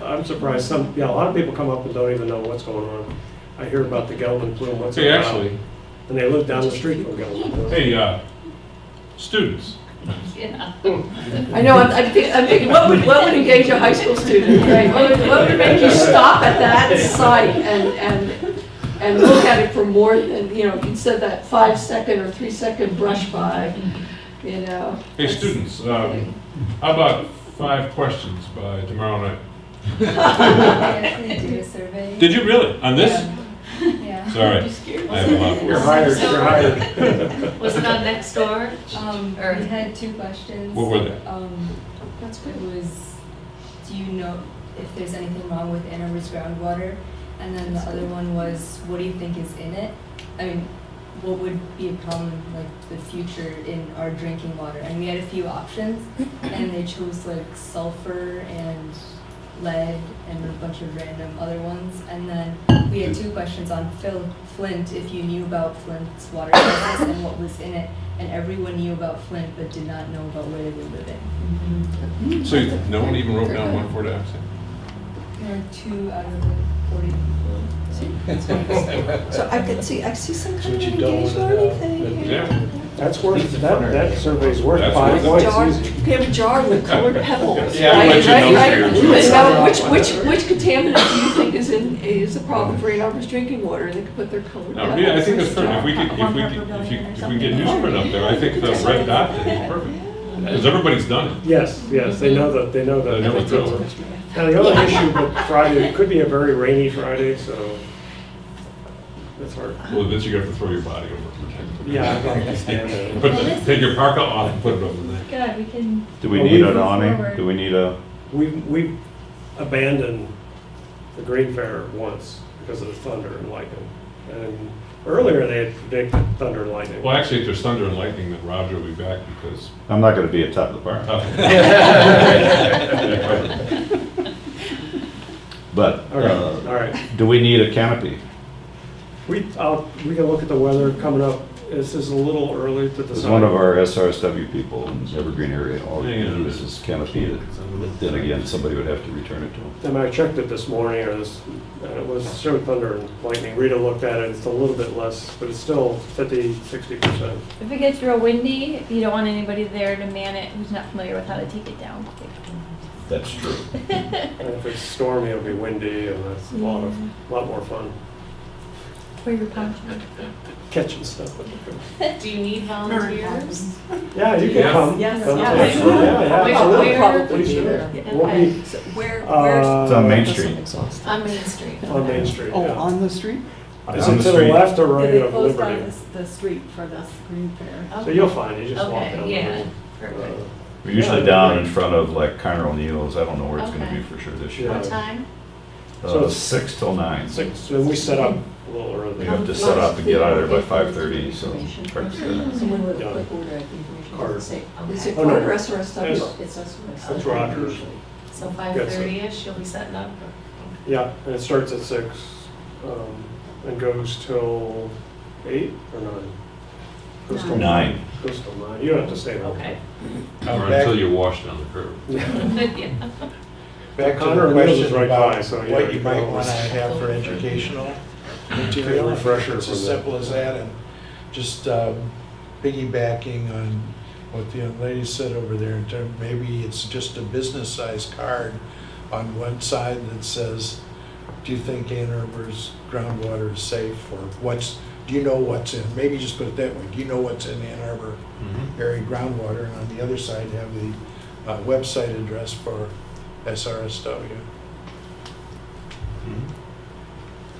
I'm surprised a lot of people come up and don't even know what's going on. I hear about the Gelman plume, what's it Hey, about? actually, And they live down the street from Gelman. hey, students, I know, I'm thinking, what would engage a high school student, right? What would make you stop at that site and look at it for more than, instead of that 5-second or 3-second brush by, hey, That's- students, how about 5 questions by tomorrow night? Do a survey. Did you really? On this? Yeah. Sorry, I have a lot of You're work. hired, you're hired. Was it on next door? Or- We had 2 questions. What were they? It was, do you know if there's anything wrong with Ann Arbor's groundwater? And then the other one was, what do you think is in it? I mean, what would be a problem, like, the future in our drinking water? And we had a few options, and they chose, like, sulfur and lead and a bunch of random other ones. And then we had 2 questions on Flint, if you knew about Flint's water crisis and what was in it. And everyone knew about Flint, but did not know about where they were living. So no one even wrote down 1 for dioxin? There are 2 out of the 40 people. So I see some kind of you don't engagement or wanna know. anything. Yeah. That's worth, that survey's worth That's 5 worth it. Jar, points you easy. can have a jar with colored pebbles, Yeah, right? I'll let you know Right? for your- And now, which contaminant do you think is a problem for Ann Arbor's drinking water? And they could put their colored No, pebbles. yeah, I think that's in perfect. If we could, if we get newsprint up there, I think the red dot thing is perfect. Because everybody's done it. Yes, they know that. They know the drill. Now, the other issue with Friday, it could be a very rainy Friday, so that's hard. Well, then you have to throw your body over to protect it. Yeah, I can understand that. But take your parka off and put it over there. Good, we can. Do we Well, need we- an awning? Do we need a, We abandoned the Green Fair once because of the thunder and lightning. And earlier, they had predicted thunder and lightning. Well, actually, if there's thunder and lightning, then Roger will be back because. I'm not gonna be at top of the bar. But, All right. do we need a canopy? We can look at the weather coming up. This is a little early to decide. As one of our SRSW people in the Evergreen area, all you Yeah. do is this canopy, but then again, somebody would have to return it to them. And I checked it this morning, and it was showed thunder and lightning. Rita looked at it, it's a little bit less, but it's still 50-60%. If it gets real windy, you don't want anybody there to man it who's not familiar with how to take it down. That's true. And if it's stormy, it'll be windy, and that's a lot more fun. For your punch. Catching stuff with the Do you need volunteers? Yeah, you can Yeah. come. Yes, Come yeah. to it. Yeah, Wait, absolutely. where? Probably Please be do. there. We'll be, So where's? It's on Main Street. On Main Street. on Main Street, Oh, yeah. on the street? It's on To the the street. left or right They of closed Liberty. down the street for this Green Fair. So you'll find, you just walk Okay, down. yeah, the perfect. road. We're usually Yeah, down that'd in be front of like Connor O'Neill's. I don't know where it's gonna Okay. be for sure this year. Yeah. What time? So it's 6 till 9. 6, and we set up a little early. We have to set up and get out of there by 5:30, so. practice that. Someone with Yeah. a quick order of information. Card. Say, Is it Oh, no. Carter SRSW? Yes. It's us. That's Rogers. So 5:30ish, you'll be setting up? Yeah, and it starts at 6, and goes till 8 or 9? Goes till 9. Goes till 9. You don't have to stay there. Okay. Or back- until you wash down the curb. Yeah. Back to Connor the Mills is question right about by, so, yeah, what you you can might always- want to have for educational Take material. a refresher It's from as that. simple as that, and just piggybacking on what the young lady said over there, in terms, maybe it's just a business-sized card on one side that says, do you think Ann Arbor's groundwater is safe, or do you know what's in? Maybe just put it that way, do you know what's in Ann Arbor area groundwater? And on the other side, have the website address for SRSW.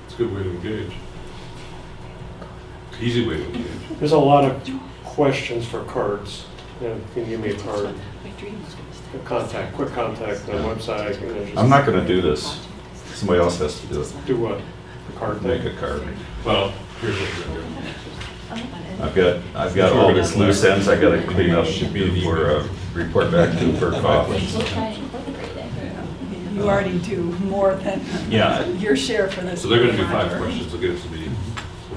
It's a good way to engage. Easy way to engage. There's a lot of questions for cards. You know, can you give me a card? A contact, quick contact on the website. You know, just I'm not gonna do this. Somebody else has to do it. Do what? The card Make thing? a card. Well, here's what we're gonna do. I've got all these loose ends I gotta clean up before report back to Burkoff. We'll try and incorporate it. You already do more than Yeah. your share for this. So they're gonna do 5 monitor. questions, they'll get it to me,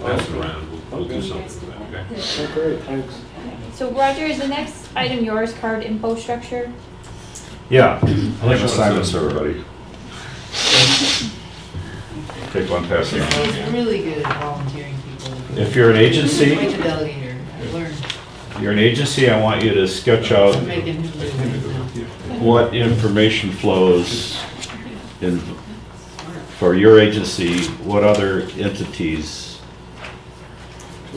we'll pass it around, we'll do something with that, okay? Oh, great, thanks. So Roger, is the next item yours, card info structure? Yeah, I'll have assignments for everybody. Take one, pass it on. He's really good at volunteering people. If you're an agency, Quite the delegator, I've learned. you're an agency, I want you to sketch out I'm making him do it now. what information flows in, for your agency, what other entities,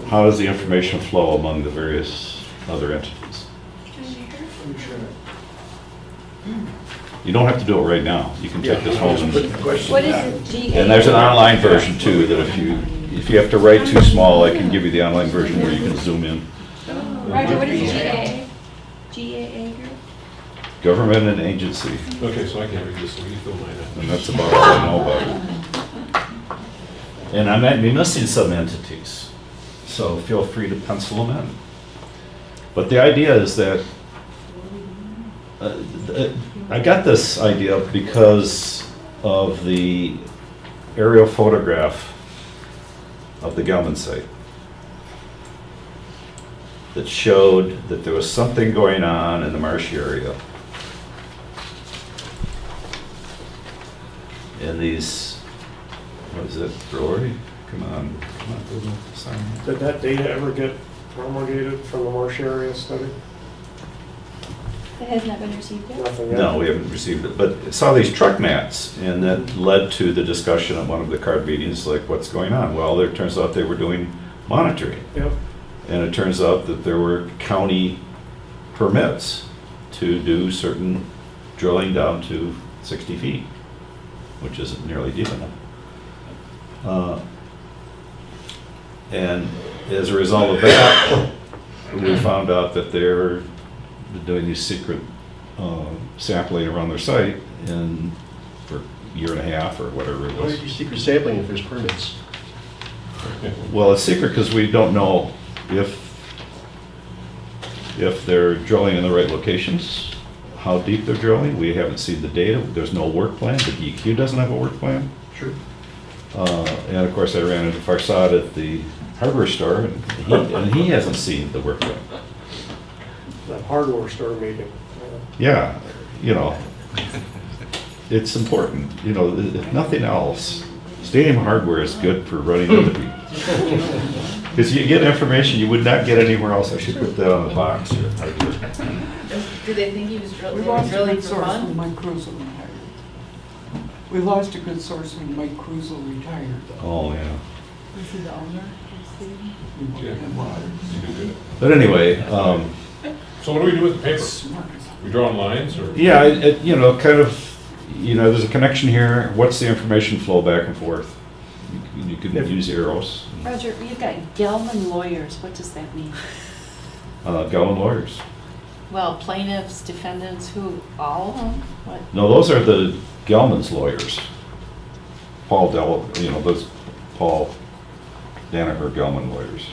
how does the information flow among the various other entities? You don't have to do it right now. You can take this home and, What is the GA? and there's an online version too, that if you have to write too small, I can give you the online version where you can zoom in. Roger, what is GA? GAA group? Government and agency, Okay, so I can't read this, so you fill mine out. and that's about all I know about it. And I might be missing some entities, so feel free to pencil them in. But the idea is that, I got this idea because of the aerial photograph of the Gelman site that showed that there was something going on in the marshy area. In these, what is it, Rory? Come on, go with the sign. Did that data ever get promulgated from the marsh area study? It has not been received yet? Nothing yet? No, we haven't received it, but I saw these truck mats, and that led to the discussion at one of the CARD meetings, like, what's going on? Well, it turns out they were doing monitoring, Yep. and it turns out that there were county permits to do certain drilling down to 60 feet, which isn't nearly deep enough. And as a result of that, we found out that they're doing these secret sampling around their site and for a year and a half or whatever it Why was. did you secret sampling if there's permits? Well, it's secret because we don't know if they're drilling in the right locations, how deep they're drilling. We haven't seen the data. There's no work plan. The DEQ doesn't have a work plan. Sure. And of course, I ran into Farsad at the hardware store, and he hasn't seen the work plan. That hardware store meeting. Yeah, you know, it's important, you know, if nothing else, stadium hardware is good for running into people. Because you get information you would not get anywhere else. I should put that on the box here. Do they think he was We lost a drilling good for source when fun? Mike Krusel retired. We lost a good source when Mike Krusel retired. Oh, yeah. Is he the owner? But anyway, So what do we do with the paper? We draw on lines, or? yeah, you know, kind of, you know, there's a connection here. What's the information flow back and forth? You can use arrows. Roger, you've got Gelman lawyers, what does that mean? Gelman lawyers. Well, plaintiffs, defendants, who, all of them? What? No, those are the Gelman's lawyers. Paul those Paul Danaher Gelman lawyers.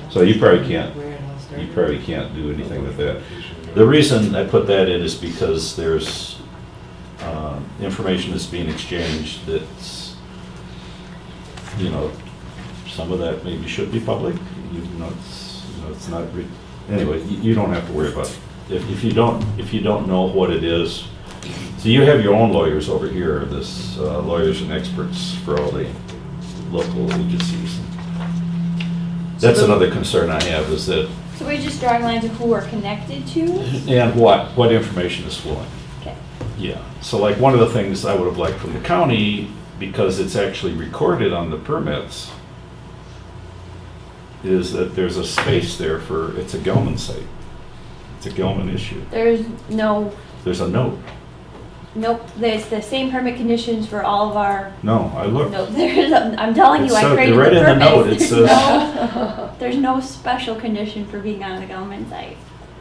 So you probably can't do anything with that. The reason I put that in is because there's information that's being exchanged that's, you know, some of that maybe should be public. It's not. Anyway, you don't have to worry about it. If you don't know what it is, so you have your own lawyers over here. This lawyers and experts for all the local agencies. That's another concern I have is that. So we're just drawing lines of who we're connected to? And what information is flowing. Okay. Yeah, so like one of the things I would have liked from the county, because it's actually recorded on the permits, is that there's a space there for, it's a Gelman site. It's a Gelman issue. There's no, There's a note. nope, there's the same permit conditions for all of our, No, I looked. no, I'm telling you, It I said- created the right in the permit. note, it says- There's no special condition for being on the government site.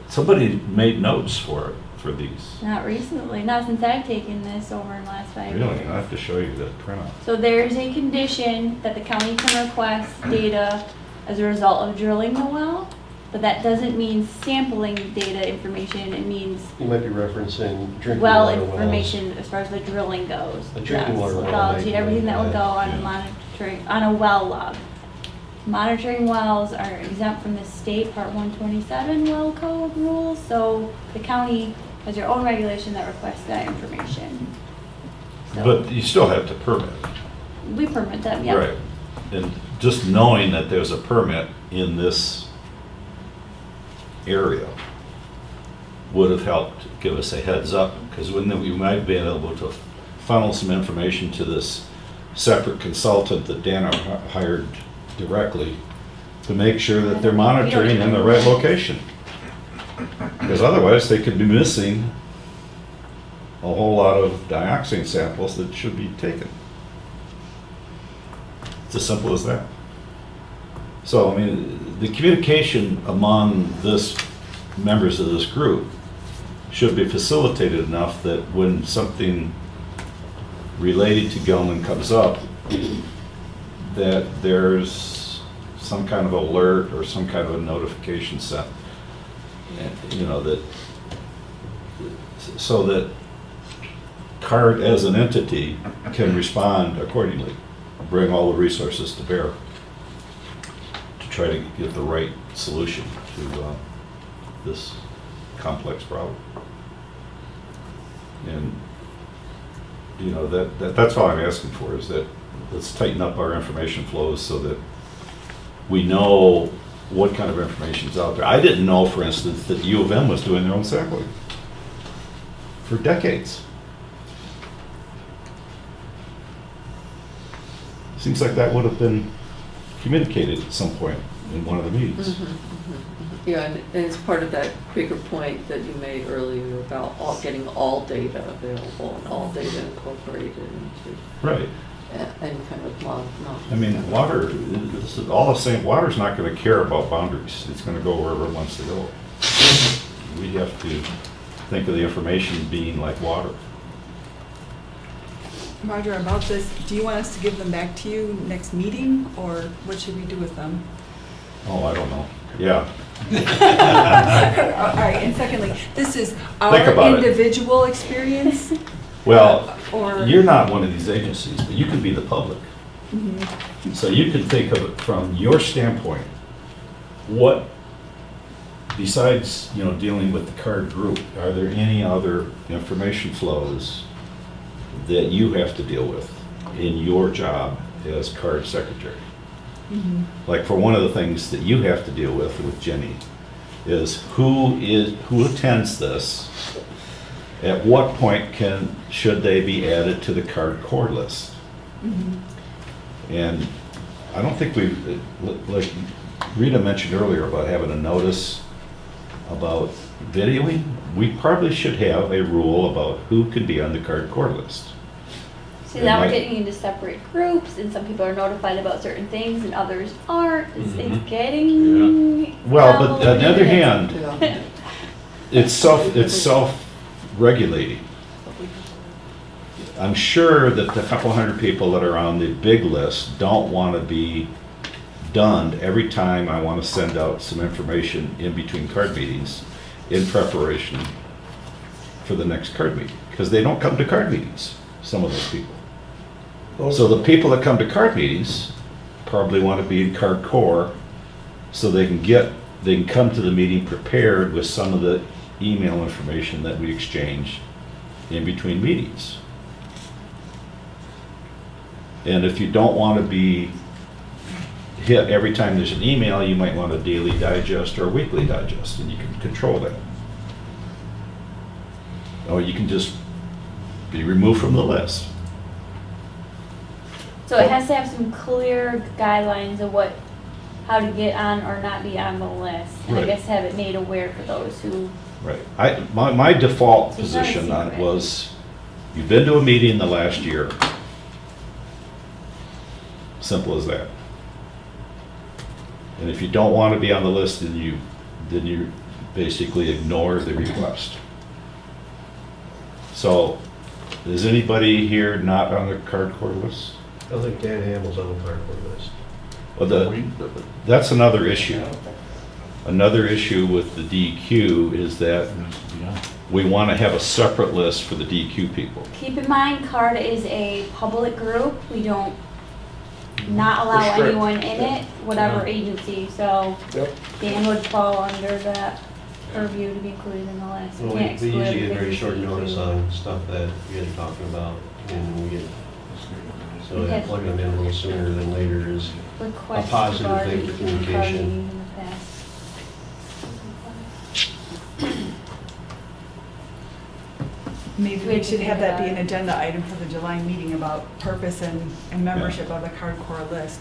Somebody made notes for these. Not recently, not since I've taken this over in the last 5 years. Really, I have to show you that printout. So there's a condition that the county can request data as a result of drilling the well. but that doesn't mean sampling data information, it means You might be referencing drinking well water wells. information as far as the drilling goes. A drinking water well Lithology, might everything that would be go on yeah. monitoring, on a well log. Monitoring wells are exempt from the state Part 127 well code rules, so the county has your own regulation that requests that information. So But you still have to permit. we permit them, yeah. Right. And just knowing that there's a permit in this area would have helped give us a heads up, because we might have been able to funnel some information to this separate consultant that Dan hired directly to make sure that they're monitoring in the right location. Because otherwise, they could be missing a whole lot of dioxin samples that should be taken. It's as simple as that. So, I mean, the communication among members of this group should be facilitated enough that when something related to Gelman comes up, that there's some kind of alert or some kind of a notification sent. And, you know, that, so that CARD as an entity can respond accordingly, bring all the resources to bear to try to get the right solution to this complex problem. And, you know, that's all I'm asking for, is that let's tighten up our information flows so that we know what kind of information is out there. I didn't know, for instance, that U of M was doing their own sampling for decades. Seems like that would have been communicated at some point in one of the meetings. Yeah, and it's part of that bigger point that you made earlier about getting all data available and all data incorporated into. Right. And kind of I mean, water, this is all the same, water's not going to care about boundaries. It's going to go wherever it wants to go. We have to think of the information being like water. Roger, about this, do you want us to give them back to you next meeting, or what should we do with them? Oh, I don't know. Yeah. All right, and secondly, this is Think our about it. individual experience? Well, Or- you're not one of these agencies, but you can be the public. Mhm. So you can think of it from your standpoint. What, besides, you know, dealing with the CARD group, are there any other information flows that you have to deal with in your job as CARD secretary? Mhm. Like, for one of the things that you have to deal with Jenny, is who attends this? At what point should they be added to the CARD core list? Mhm. And I don't think like Rita mentioned earlier about having a notice about videoing, we probably should have a rule about who can be on the CARD core list. See, now we're getting into separate groups, and some people are notified about certain things and others aren't. It's getting. Well, but on the other complicated. hand, it's self-regulating. I'm sure that the couple hundred people that are on the big list don't want to be done every time I want to send out some information in between CARD meetings in preparation for the next CARD meeting, because they don't come to CARD meetings, some of those people. So the people that come to CARD meetings probably want to be in CARD core, so they can come to the meeting prepared with some of the email information that we exchange in between meetings. And if you don't want to be hit every time there's an email, you might want a daily digest or a weekly digest, and you can control that. Or you can just be removed from the list. So it has to have some clear guidelines of how to get on or not be on the list. And I Right. guess have it made aware for those who, Right. My default So it's not a position on it secret. was, you've been to a meeting in the last year. Simple as that. And if you don't want to be on the list, then you basically ignore the request. So, is anybody here not on the CARD core list? I don't think Dan Hamill's on the CARD core list. Well, that's another issue. Another issue with the DEQ is that we want to have a separate list for the DEQ people. Keep in mind, CARD is a public group. We don't not allow Restrict. anyone in it, whatever agency, so Yep. Dan would fall under that purview to be included in the list. Well, Can't we usually exclude get very short DEQ. notice on stuff that you guys are talking about, and we get, so Okay. plugging them in a little sooner than later is a Request positive regarding thing for communication. in the past. Maybe we should have that be an agenda item for the July meeting about purpose and membership of the CARD core list.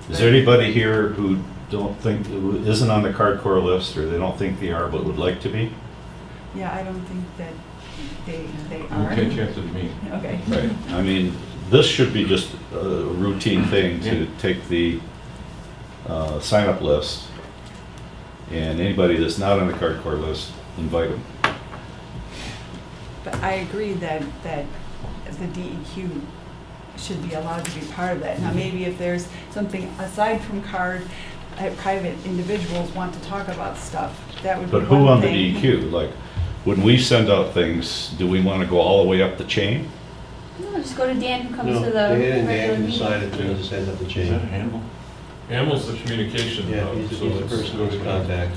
Is there anybody here who don't think, who isn't on the card core list, or they don't think they are but would like to be? Yeah, I don't think that they are. Okay, chance of me. Okay. Right. I mean, this should be just a routine thing to take the sign-up list, and anybody that's not on the card core list, invite them. But I agree that the DEQ should be allowed to be part of that. Now, maybe if there's something aside from CARD, private individuals want to talk about stuff, that would be But one who on the thing. DEQ? Like, when we send out things, do we want to go all the way up the chain? No, just go to Dan who comes No, to the Dan and regular Dan meeting. decided to just end up the chain. Hamill's the communication Yeah, hub, he's the so it's- person who's in contact.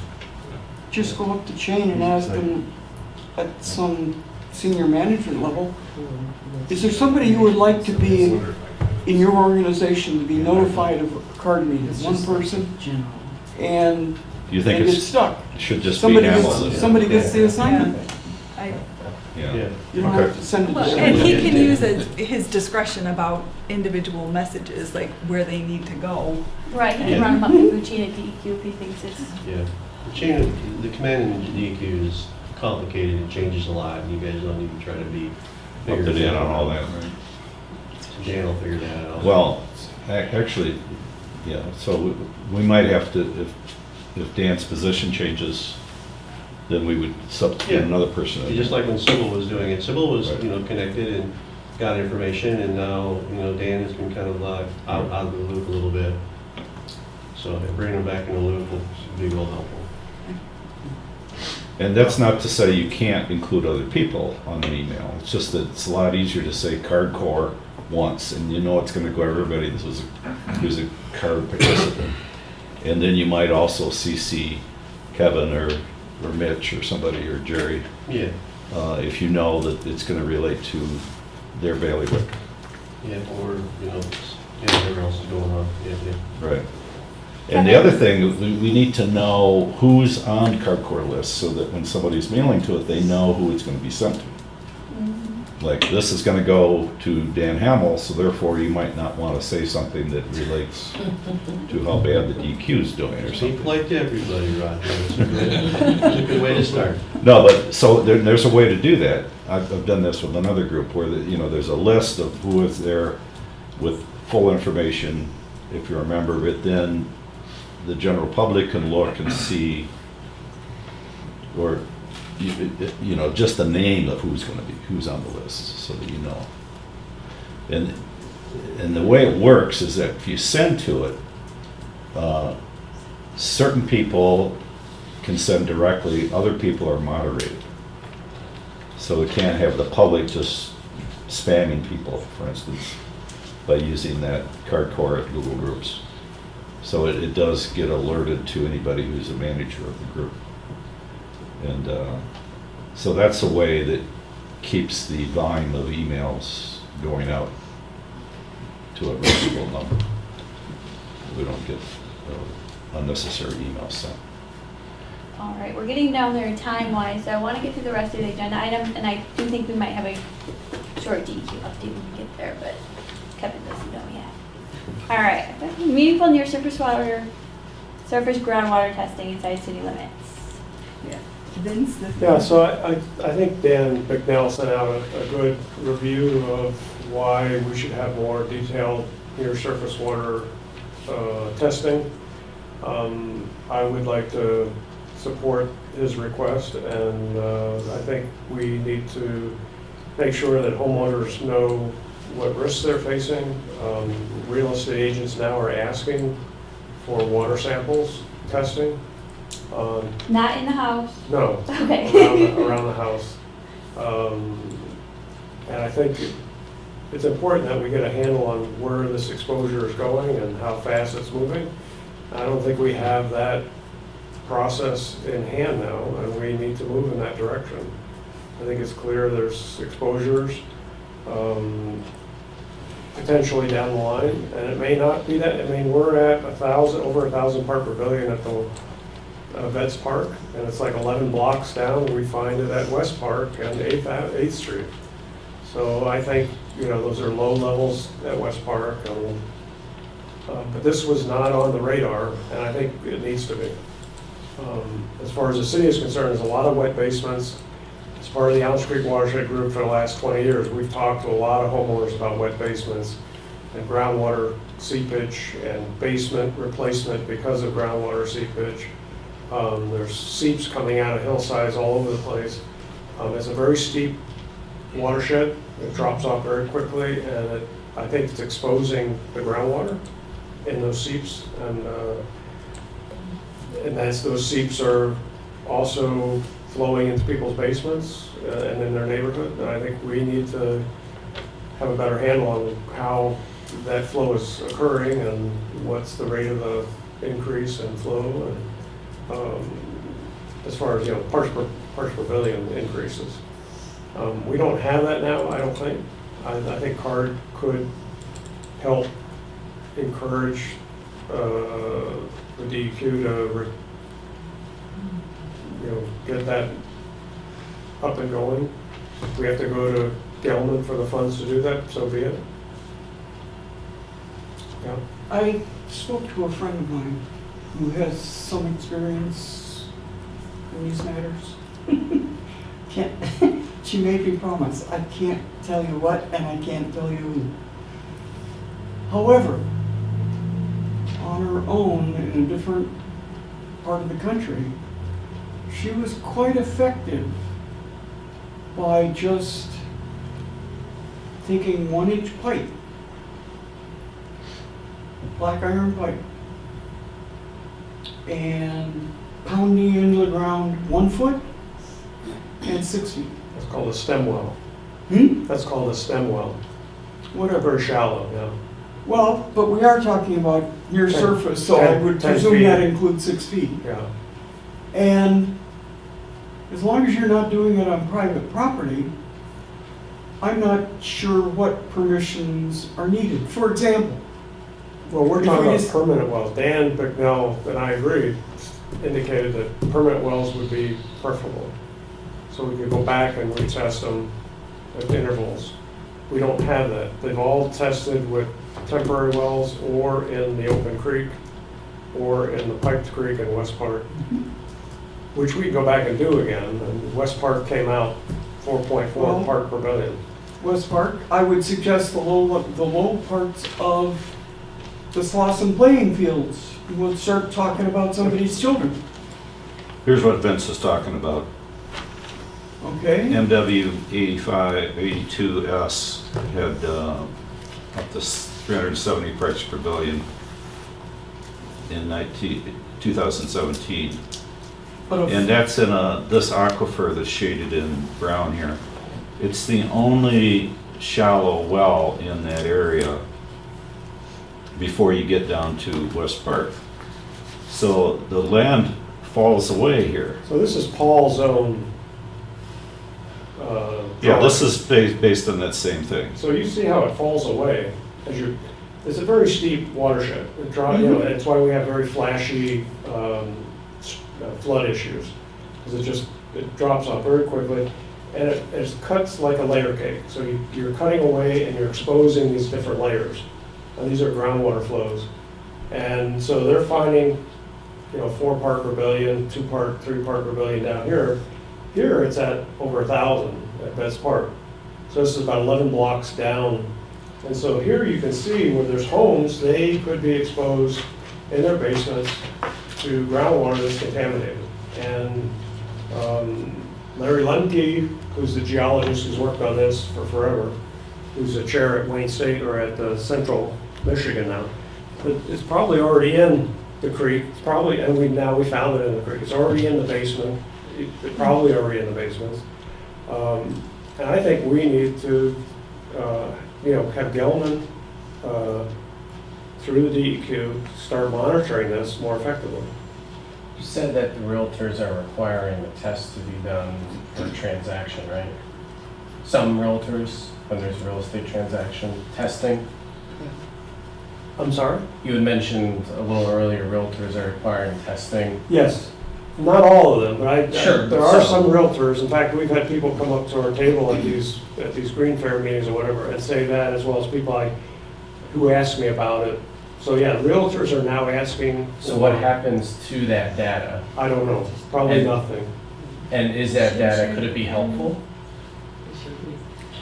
Just go up the chain and ask them at some senior management level, is there somebody you would like to be in your organization to be notified of a card meeting? One person? And Do you think they get it's, stuck. it should just be Somebody Hamill's? gets, somebody gets the assignment. I- Yeah. You don't have to send it to Well, and everybody. he can use his discretion about individual messages, like where they need to go. Right, he can run them up the food chain at DEQ if he thinks it's. Yeah. The chain of, the command in DEQ is complicated, it changes a lot, and you guys don't need to try to be. Up to date on all that. Dan will figure that out. Well, actually, yeah, so we might have to, if Dan's position changes, then we would substitute Yeah. another person. in Just there. like when Sybil was doing it, Sybil was, Right. connected and got information, and now, Dan has been kind of out of the loop a little bit. So bringing him back in the loop will be real helpful. And that's not to say you can't include other people on an email. It's just that it's a lot easier to say card core once, and you know it's gonna go everybody who's a card participant. And then you might also CC Kevin or Mitch or somebody or Jerry, Yeah, if you know that it's gonna relate to their bailiwick. yeah, or, whatever else is going on, yeah. Right. And the other thing, we need to know who's on card core lists so that when somebody's mailing to it, they know who it's gonna be sent to. Like, this is gonna go to Dan Hamill, so therefore you might not wanna say something that relates to how bad the DEQ's doing or Be something. polite to everybody, Roger, it's a good way to start. No, but, so there's a way to do that. I've done this with another group where, there's a list of who is there with full information, if you're a member, but then the general public can look and see, or, just the name of who's on the list, so that you know. And the way it works is that if you send to it, certain people can send directly, other people are moderated. So we can't have the public just spamming people, for instance, by using that card core at Google Groups. So it does get alerted to anybody who's a manager of the group. And so that's a way that keeps the volume of emails going out to a reasonable number. We don't get unnecessary emails sent. All right, we're getting down there time-wise, so I want to get through the rest of the agenda items, and I do think we might have a short DEQ update when we get there, but Kevin doesn't know yet. All right, meaningful near surface groundwater testing inside city limits. Yeah. Vince? Yeah, so I think Dan McNeil sent out a good review of why we should have more detailed near surface water testing. I would like to support his request, and I think we need to make sure that homeowners know what risks they're facing. Real estate agents now are asking for water samples testing. Not in the house? No. Okay. Around the house. And I think it's important that we get a handle on where this exposure is going and how fast it's moving. I don't think we have that process in hand now, and we need to move in that direction. I think it's clear there's exposures potentially down the line, and it may not be that. I mean, we're at over 1,000 part per billion at the Vets Park, and it's like 11 blocks down. We find it at West Park and 8th Street. So I think, those are low levels at West Park. But this was not on the radar, and I think it needs to be. As far as the city is concerned, there's a lot of wet basements. As part of the Elms Creek Watershed Group for the last 20 years, we've talked to a lot of homeowners about wet basements and groundwater seepage and basement replacement because of groundwater seepage. There's seeps coming out of hillsides all over the place. It's a very steep watershed. It drops off very quickly, and I think it's exposing the groundwater in those seeps, and those seeps are also flowing into people's basements and in their neighborhood. And I think we need to have a better handle on how that flow is occurring and what's the rate of the increase in flow, and as far as parts per billion increases. We don't have that now, I don't think. I think CARD could help encourage the DEQ to get that up and going. If we have to go to Gelman for the funds to do that, so be it. Yeah. I spoke to a friend of mine who has some experience in these matters. She made me promise, I can't tell you what and I can't tell you who. However, on her own in a different part of the country, she was quite effective by just taking 1-inch pipe, black iron pipe, and pounding it into the ground 1 foot and 6 feet. That's called a stem well. That's called a stem well. Whatever. Very shallow, yeah. Well, but we are talking about near surface, so I would 10 presume feet. that includes 6 feet. Yeah. And as long as you're not doing it on private property, I'm not sure what permissions are needed. For example, Well, we're if talking we about just- permanent wells. Dan Bicknell, and I agreed, indicated that permanent wells would be preferable. So we could go back and retest them at intervals. We don't have that. They've all tested with temporary wells or in the open creek or in the piped creek in West Park, which we can go back and do again. And West Park came out 4.4 Well, part per billion. West Park, I would suggest the low parts of the Slauson playing fields. We'll start talking about somebody's children, Here's what Vince is talking about. okay? MW 82S had up to 370 parts per billion in 2017. And that's in this aquifer that's shaded in brown here. It's the only shallow well in that area before you get down to West Park. So the land falls away here. So this is Paul's own. Yeah, this is based on that same thing. So you see how it falls away as you. It's a very steep watershed. That's why we have very flashy flood issues, because it drops off very quickly, and it cuts like a layer cake. So you're cutting away and you're exposing these different layers, and these are groundwater flows, and so they're finding 4 part per billion, 2 part, 3 part per billion down here. Here it's at over 1,000 at Vets Park. So this is about 11 blocks down. And so here you can see where there's homes, they could be exposed in their basements to groundwater that's contaminated. And Larry Lemke, who's the geologist who's worked on this for forever, who's a chair at Wayne State or at Central Michigan now, but it's probably already in the creek, it's probably, and we found it in the creek, it's already in the basement, it's probably already in the basement. And I think we need to, have Gelman, through the DEQ, start monitoring this more effectively. You said that the realtors are requiring the test to be done for a transaction, right? Some realtors, when there's a real estate transaction, testing. I'm sorry? You had mentioned a little earlier, realtors are requiring testing. Yes, not all of them, but Sure, there are some. some realtors, in fact, we've had people come up to our table at these green fair meetings or whatever and say that, as well as people who ask me about it. So yeah, realtors are now asking. So what happens to that data? I don't know, probably nothing. And is that data, could it be helpful?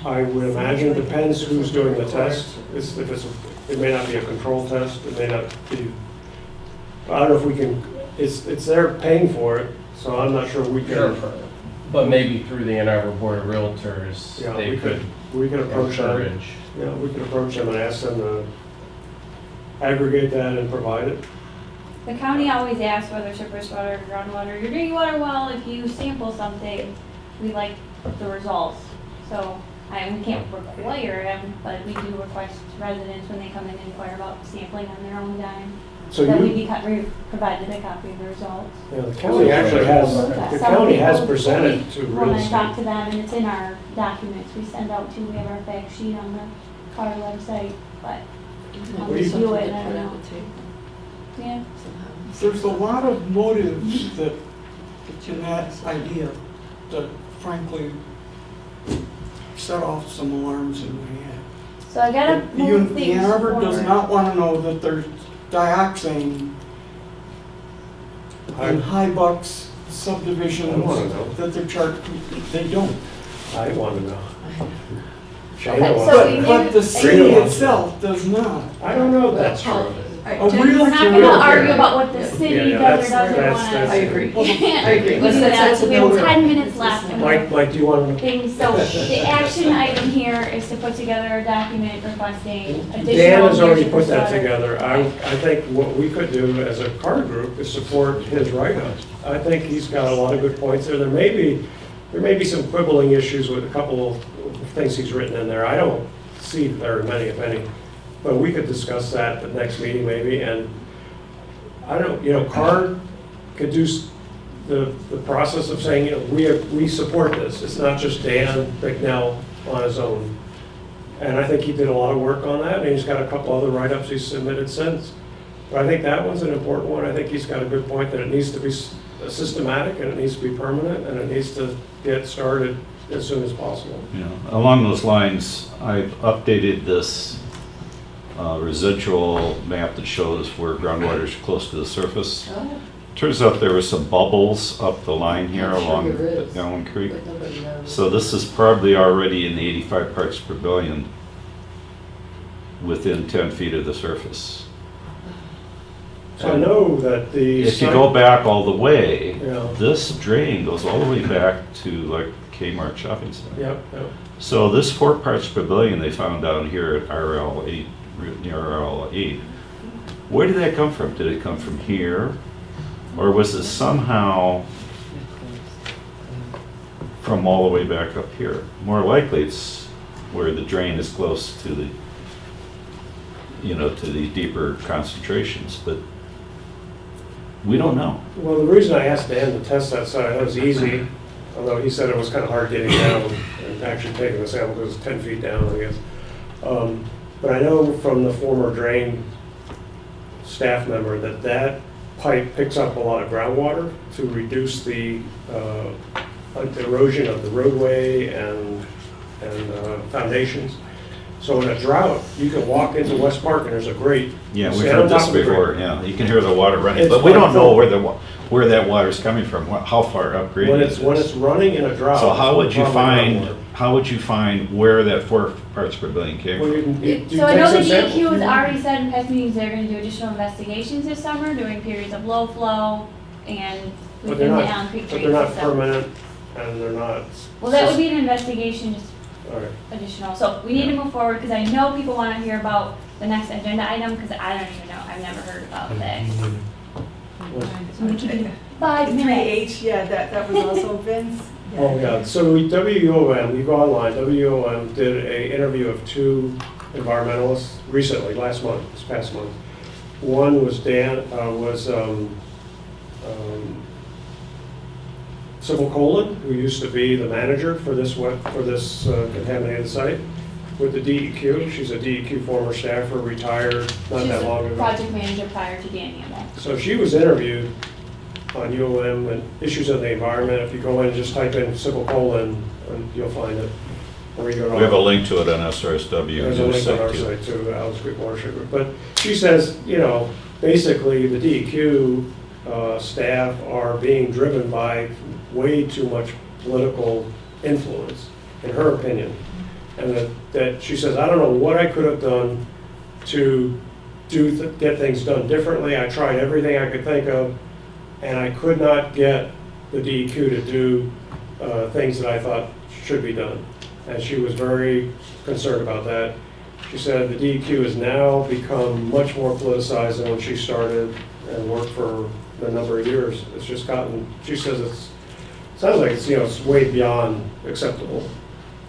I would imagine, it depends who's doing the test. It may not be a control test, it may not be, I don't know if we can, it's they're paying for it, so I'm not sure we can. Sure. But maybe through the Ann Arbor Board of Realtors, Yeah, they could we could approach them. encourage. Yeah, we could approach them and ask them to aggregate that and provide it. The county always asks whether surface water, groundwater, your drinking water well, if you sample something, we like the results. So, we can't require them, but we do request residents when they come in and inquire about sampling on their own dime. So that you- we provided a copy of the results. Yeah, the county actually has presented to real When I estate. talk to them, and it's in our documents we send out too, we have our fact sheet on the CAR website, but I'll review it, and I don't know. Yeah. There's a lot of motives that, in that idea, that frankly set off some alarms in my head. So I gotta move things Ann Arbor does forward. not want to know that there's dioxin in high bucks subdivisions I wanna know. that they're charged. They don't. I want to know. But the city itself does not. I don't know if that's true. A We're real not gonna argue about what the city Yeah, does or that's- doesn't want. that's- I agree. can't. I agree. We do that. That's a We have no-brainer. 10 minutes left. and we're- Mike, do you want to? Things, so the action item here is to put together a document requesting additional. Dan has already years of put that water. together. I think what we could do as a card group is support his write-up. I think he's got a lot of good points there. There may be some quibbling issues with a couple of things he's written in there. I don't see very many, if any. But we could discuss that at the next meeting maybe, and I don't, CARD could do the process of saying, we support this. It's not just Dan Bicknell on his own. And I think he did a lot of work on that, and he's got a couple other write-ups he's submitted since. But I think that one's an important one. I think he's got a good point that it needs to be systematic, and it needs to be permanent, and it needs to get started as soon as possible. Yeah, along those lines, I've updated this residual map that shows where groundwater is close to the surface. Turns out there were some bubbles up the line here I'm sure along there the is, Gelman Creek. but nobody knows. So this is probably already in the 85 parts per billion within 10 feet of the surface. So I know that the. If you go back all the way, Yeah. this drain goes all the way back to like Kmart Shopping Center. Yep, yep. So this 4 parts per billion they found down here at RL8, near RL8, where did that come from? Did it come from here? Or was it somehow from all the way back up here? More likely it's where the drain is close to the, to the deeper concentrations, but we don't know. Well, the reason I asked Dan to test that site, that was easy, although he said it was kind of hard getting down and actually taking the sample because it's 10 feet down, I guess. But I know from the former drain staff member that that pipe picks up a lot of groundwater to reduce the erosion of the roadway and foundations. So in a drought, you can walk into West Park and there's a great. Yeah, we've stand on heard this top of the before, grate. yeah. You can hear the water running, It's but we don't know like- where that water's coming from, how far upgraded When it it's, is. when it's running in a drought. So how would you it's find, probably how would you find where that 4 parts per billion came Well, from? you So I know the take some DEQ has samples. already said in past meetings they're gonna do additional investigations this summer during periods of low flow and But they're within the not, Allen Creek but drain they're not system. permanent and they're not. Well, that would be an investigation, just All right. additional. So we need to move forward because I know people want to hear about the next agenda item because I don't even know. I've never heard about this. 5 minutes. 3H, yeah, that was also Vince. Oh, yeah, so WUOM, we go online, WUOM did a interview of 2 environmentalists recently, this past month. One was Sybil Colon, who used to be the manager for this contaminated site with the DEQ. She's a DEQ former staffer, retired not that long ago. Project manager prior to Dan Hamel. So she was interviewed on UOM and issues of the environment. If you go in and just type in Sybil Colon, you'll find it. Or you go to We have a link to it on SRSW. There's a link on our site too, Alice Creek Watershed Group. But she says, basically the DEQ staff are being driven by way too much political influence, in her opinion. And that she says, I don't know what I could have done to get things done differently. I tried everything I could think of, and I could not get the DEQ to do things that I thought should be done. And she was very concerned about that. She said the DEQ has now become much more politicized than when she started and worked for a number of years. It's just gotten, she says sounds like it's way beyond acceptable,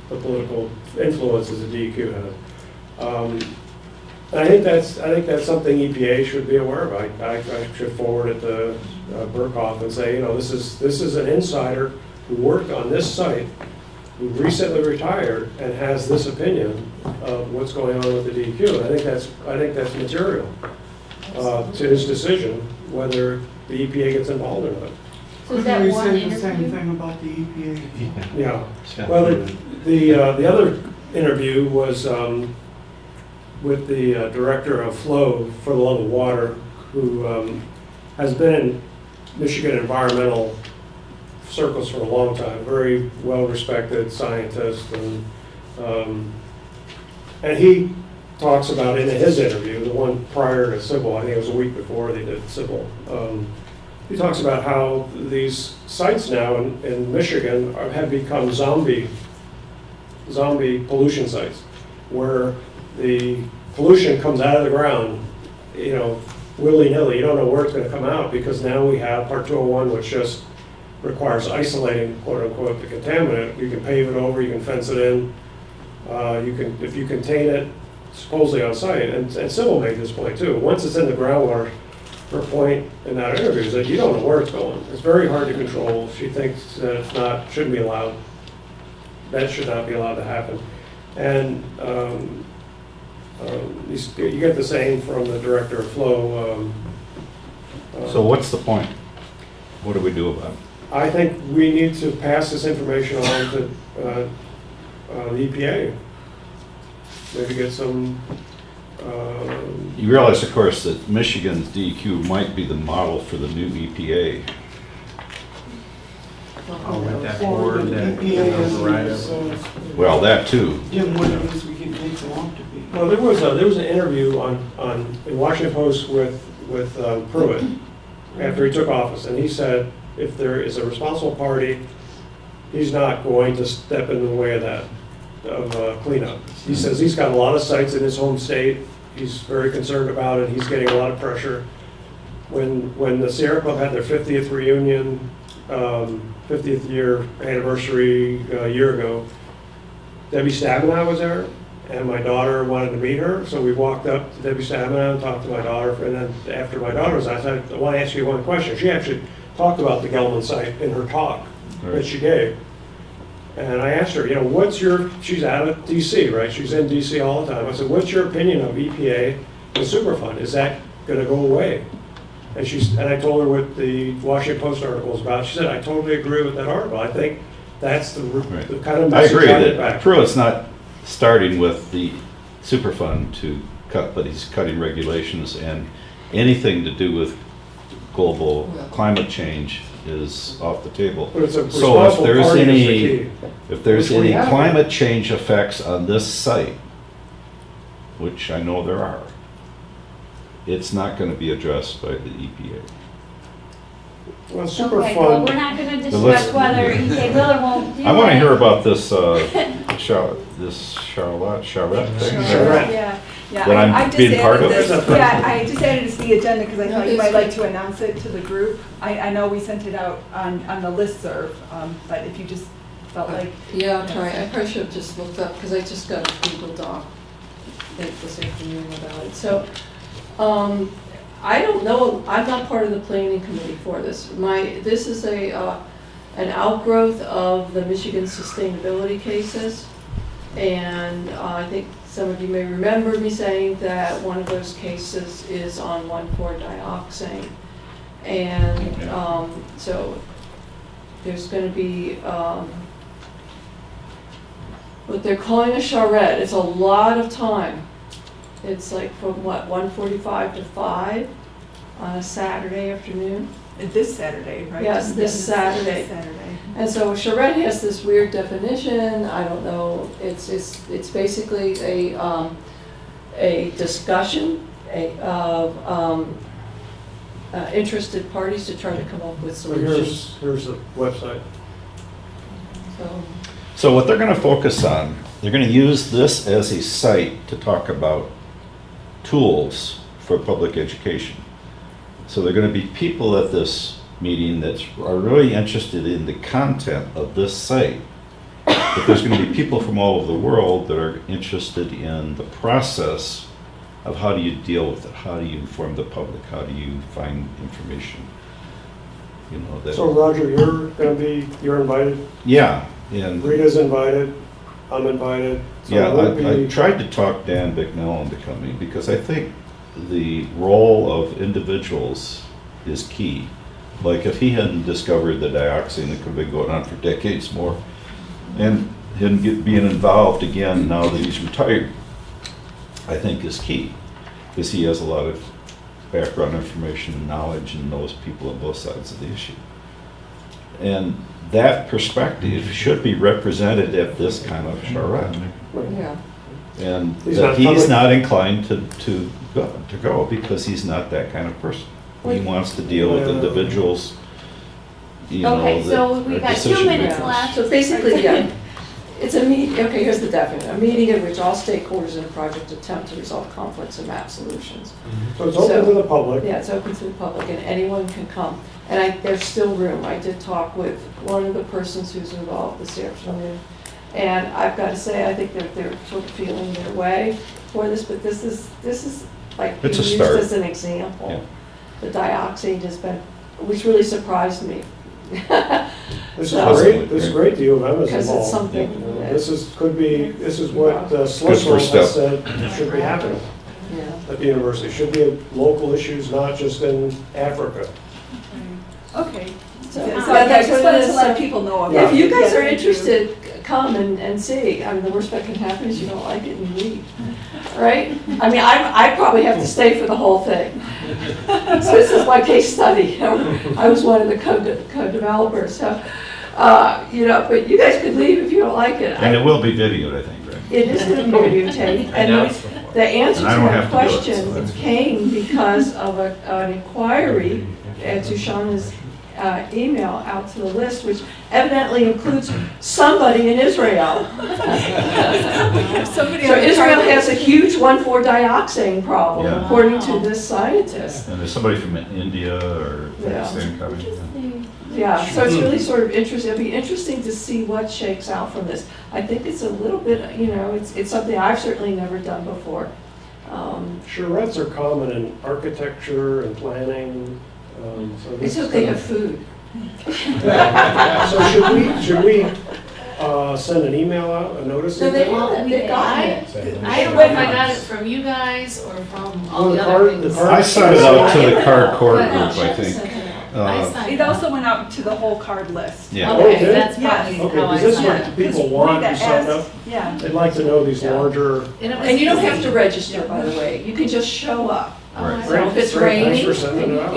the political influences the DEQ has. I think that's something EPA should be aware of. I should forward it to Burkhoff and say, this is an insider who worked on this site, who recently retired and has this opinion of what's going on with the DEQ. And I think that's material to his decision whether the EPA gets involved or not. So is that one Couldn't we say the same interview? thing about the EPA? Yeah. Well, the other interview was with the director of flow for the love of water, who has been in Michigan environmental circles for a long time, very well-respected scientist, and he talks about in his interview, the one prior to Sybil, I think it was a week before they did Sybil, he talks about how these sites now in Michigan have become zombie pollution sites, where the pollution comes out of the ground, willy-nilly. You don't know where it's going to come out, because now we have Part 201, which just requires isolating, quote-unquote, the contaminant. You can pave it over, you can fence it in, if you contain it, supposedly on site. And Sybil made this point too. Once it's in the groundwater, her point in that interview is that you don't know where it's going. It's very hard to control. She thinks that shouldn't be allowed. That should not be allowed to happen. And you get the same from the director of flow. So what's the point? What do we do about it? I think we need to pass this information on to the EPA. Maybe get some. You realize, of course, that Michigan's DEQ might be the model for the new EPA. Oh, with that board that Well, that too. Jim, what it is we can take so long to be. Well, there was an interview in Washington Post with Pruitt after he took office, and he said if there is a responsible party, he's not going to step in the way of that, of cleanup. He says he's got a lot of sites in his home state. He's very concerned about it. He's getting a lot of pressure. When the Sierra Club had their 50th reunion, 50th year anniversary a year ago, Debbie Stabenow was there, and my daughter wanted to meet her, so we walked up to Debbie Stabenow and talked to my daughter, and then after my daughter was, I said, I want to ask you one question. She actually talked about the Gelman site in her talk that she gave. And I asked her, she's out of DC, right? She's in DC all the time. I said, what's your opinion of EPA and Superfund? Is that going to go away? And I told her what the Washington Post article was about. She said, I totally agree with that article. I think that's the kind of I message agree I get that back. Pruitt's not starting with the Superfund to cut, but he's cutting regulations, and anything to do with global climate change is off the table. But it's a So if responsible there's party is the any, key. if there's Which we any have. climate change effects on this site, which I know there are, it's not going to be addressed by the EPA. Well, Okay, Superfund. well, we're not gonna discuss whether EPA will or won't do I want to it. hear about this Charlotte thing. Charlotte. Yeah, Yeah, that I I'm just being part added of? this- Yeah, I just added it to the agenda because I No, thought you that's might like good. to announce it to the group. I know we sent it out on the listserv, but if you just felt like. Yeah, I'll try. I probably should have just looked up, because I just got a Google Doc this afternoon about it. So, I don't know, I'm not part of the planning committee for this. This is an outgrowth of the Michigan sustainability cases. And I think some of you may remember me saying that one of those cases is on 1,4-dioxane. And so there's going to be what they're calling a charrette. It's a lot of time. It's like from 1:45 to 5 on a Saturday afternoon. This Saturday, right? Yes, this Saturday. And so charrette has this weird definition. I don't know. It's basically a discussion of interested parties to try to come up with So solutions. here's the website. So what they're going to focus on, they're going to use this as a site to talk about tools for public education. So there are going to be people at this meeting that are really interested in the content of this site. But there's going to be people from all over the world that are interested in the process of how do you deal with it, how do you inform the public, how do you find information. You know, that, So Roger, you're invited? yeah. And Rita's invited, I'm invited. So yeah, it won't I be- tried to talk Dan Bicknell into coming because I think the role of individuals is key. Like if he hadn't discovered the dioxin that could have been going on for decades more, and him being involved again now that he's retired, I think is key, because he has a lot of background information and knowledge and knows people on both sides of the issue. And that perspective should be represented at this kind of charrette. Yeah. And He's that not he's coming? not inclined to go because he's not that kind of person. He wants to deal with individuals, you know, Okay, so that we are got 2 decision minutes makers. left. So basically, yeah, it's a okay, here's the definition. A meeting in which all stakeholders in a project attempt to resolve conflicts and map solutions. So it's open to the public. Yeah, it's open to the public and anyone can come. And there's still room. I did talk with one of the persons who's involved this afternoon. And I've got to say, I think that they're sort of feeling their way for this, but this is like It's a used start. as an example. Yeah. The dioxin has been, which really surprised me. This So- is great, the U of M is Because it's involved. something You know, that- this is what first Sluswell has step. said should be happening Yeah. at the university. Should be local issues, not just in Africa. Okay. So, Yeah, yeah, so I that's just what it wanted to is. let people know about If you it. guys Yeah, are thank you. interested, come and see. I mean, the worst that can happen is you don't like it and you leave, right? I mean, I probably have to stay for the whole thing. So this is my case study. I was one of the co-developers, so, you know, but you guys could leave if you don't like it. And it will be videoed, I think, right? It is going to be videotaped. And the answer to And I don't that have to do it, question so that's- came because of an inquiry to Shauna's email out to the list, which evidently includes somebody in Israel. Somebody So on the Israel card- has a huge 1,4-dioxane problem, Yeah. according to this scientist. And there's somebody from India or Yeah. Pakistan coming. Yeah, so it's really sort of interesting. It'll be interesting to see what shakes out from this. I think it's a little bit, you know, it's something I've certainly never done before. Charrettes are common in architecture and planning. So It's this so is they kind have of- food. So should we send an email out, a notice? No, they haven't, they've gotten it. I don't know if I got it from you guys or from all Oh, the the other card- the things. card- I sent it out to the card core But, group, I think. I signed It also went out to the whole card list. Yeah. Okay, Okay. that's Yes. probably Okay, how I because this is signed what it. people want, Rita to sign asked- up. Yeah. They'd like to know these larger. And it was And you don't have easy. to register, by the way. You can just show up. Right. So if it's Great, raining. Thanks for sending it out.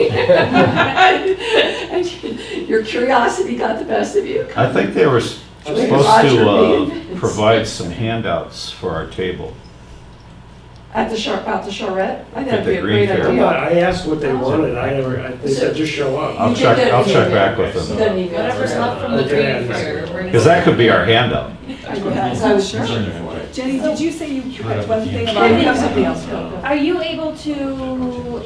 and your curiosity got the best of you. I think they were supposed Roger to Reed. provide some handouts for our table. At the charrette? I think At that'd the be a Green great Fair. Yeah, idea. I asked what they wanted, they said just show up. I'll You check, did that I'll check email. back with them. Then email. Whatever's left from the Okay. green fair. we're gonna Because that could be our handout. Yes, I was searching for it. Jenny, did you say you had one thing Yeah, about? we have somebody else. Go, go. Are you able to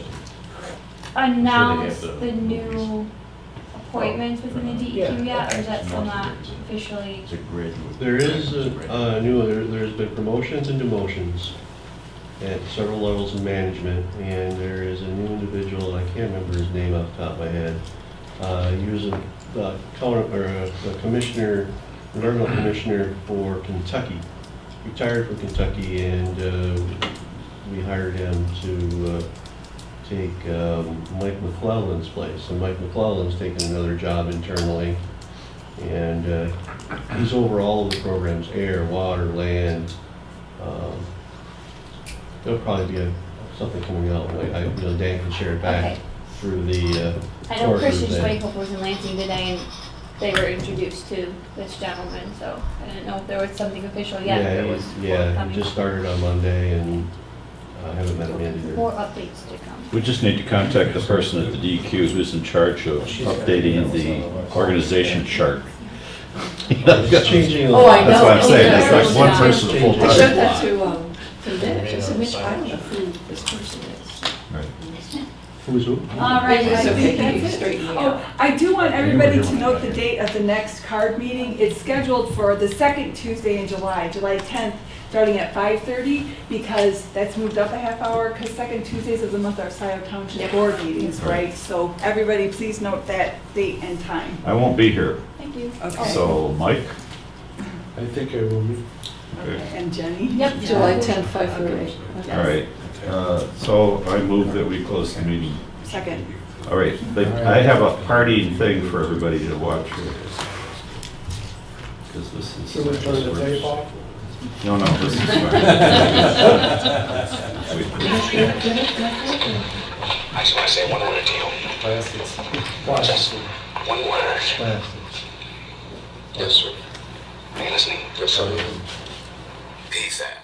announce the new appointments within the DEQ yet, or is that still not officially? There is there's been promotions and demotions at several levels of management, and there is a new individual, I can't remember his name off the top of my head. He was a commissioner, environmental commissioner for Kentucky, retired from Kentucky, and we hired him to take Mike McClellan's place. And Mike McClellan's taken another job internally, and he's over all of the programs, air, water, land. There'll probably be something coming out. Dan can share it back Okay. through the I know course of Christian that. Schweikel was in Lansing today, and they were introduced to this gentleman, so I didn't know if there was something official yet. Yeah, if it was he forthcoming. just started on Monday, and I haven't met him yet either. More updates to come. We just need to contact the person at the DEQ who's in charge of updating the organization chart. It's changing a Oh, lot. I know. That's what I'm saying, Yeah. it's like one person I full-time. showed that to Mitch. I said, Mitch, I don't know who this person is. Right. Who's who? All right, It's I okay, think can you that's it. straighten me Oh, out? I do want everybody to note the date of the next CARD meeting. It's scheduled for the second Tuesday in July, July 10th, starting at 5:30, because that's moved up a half hour, because second Tuesdays of the month are Scioto Township board meetings, right? So everybody, please note that date and time. I won't be here, Thank you. Okay. so Mike? I think I will be. Okay, and Jenny? Yep. July 10th, 5:30. All right, so I move that we close the meeting. Second. All right, but I have a partying thing for everybody to watch here. Because this is. So we turn the tape off? No, no, this is fine. I just want to say one word to you. Plastics. Just one word. Plastics. Yes, sir. Are you listening? Yes, sir. Peace out.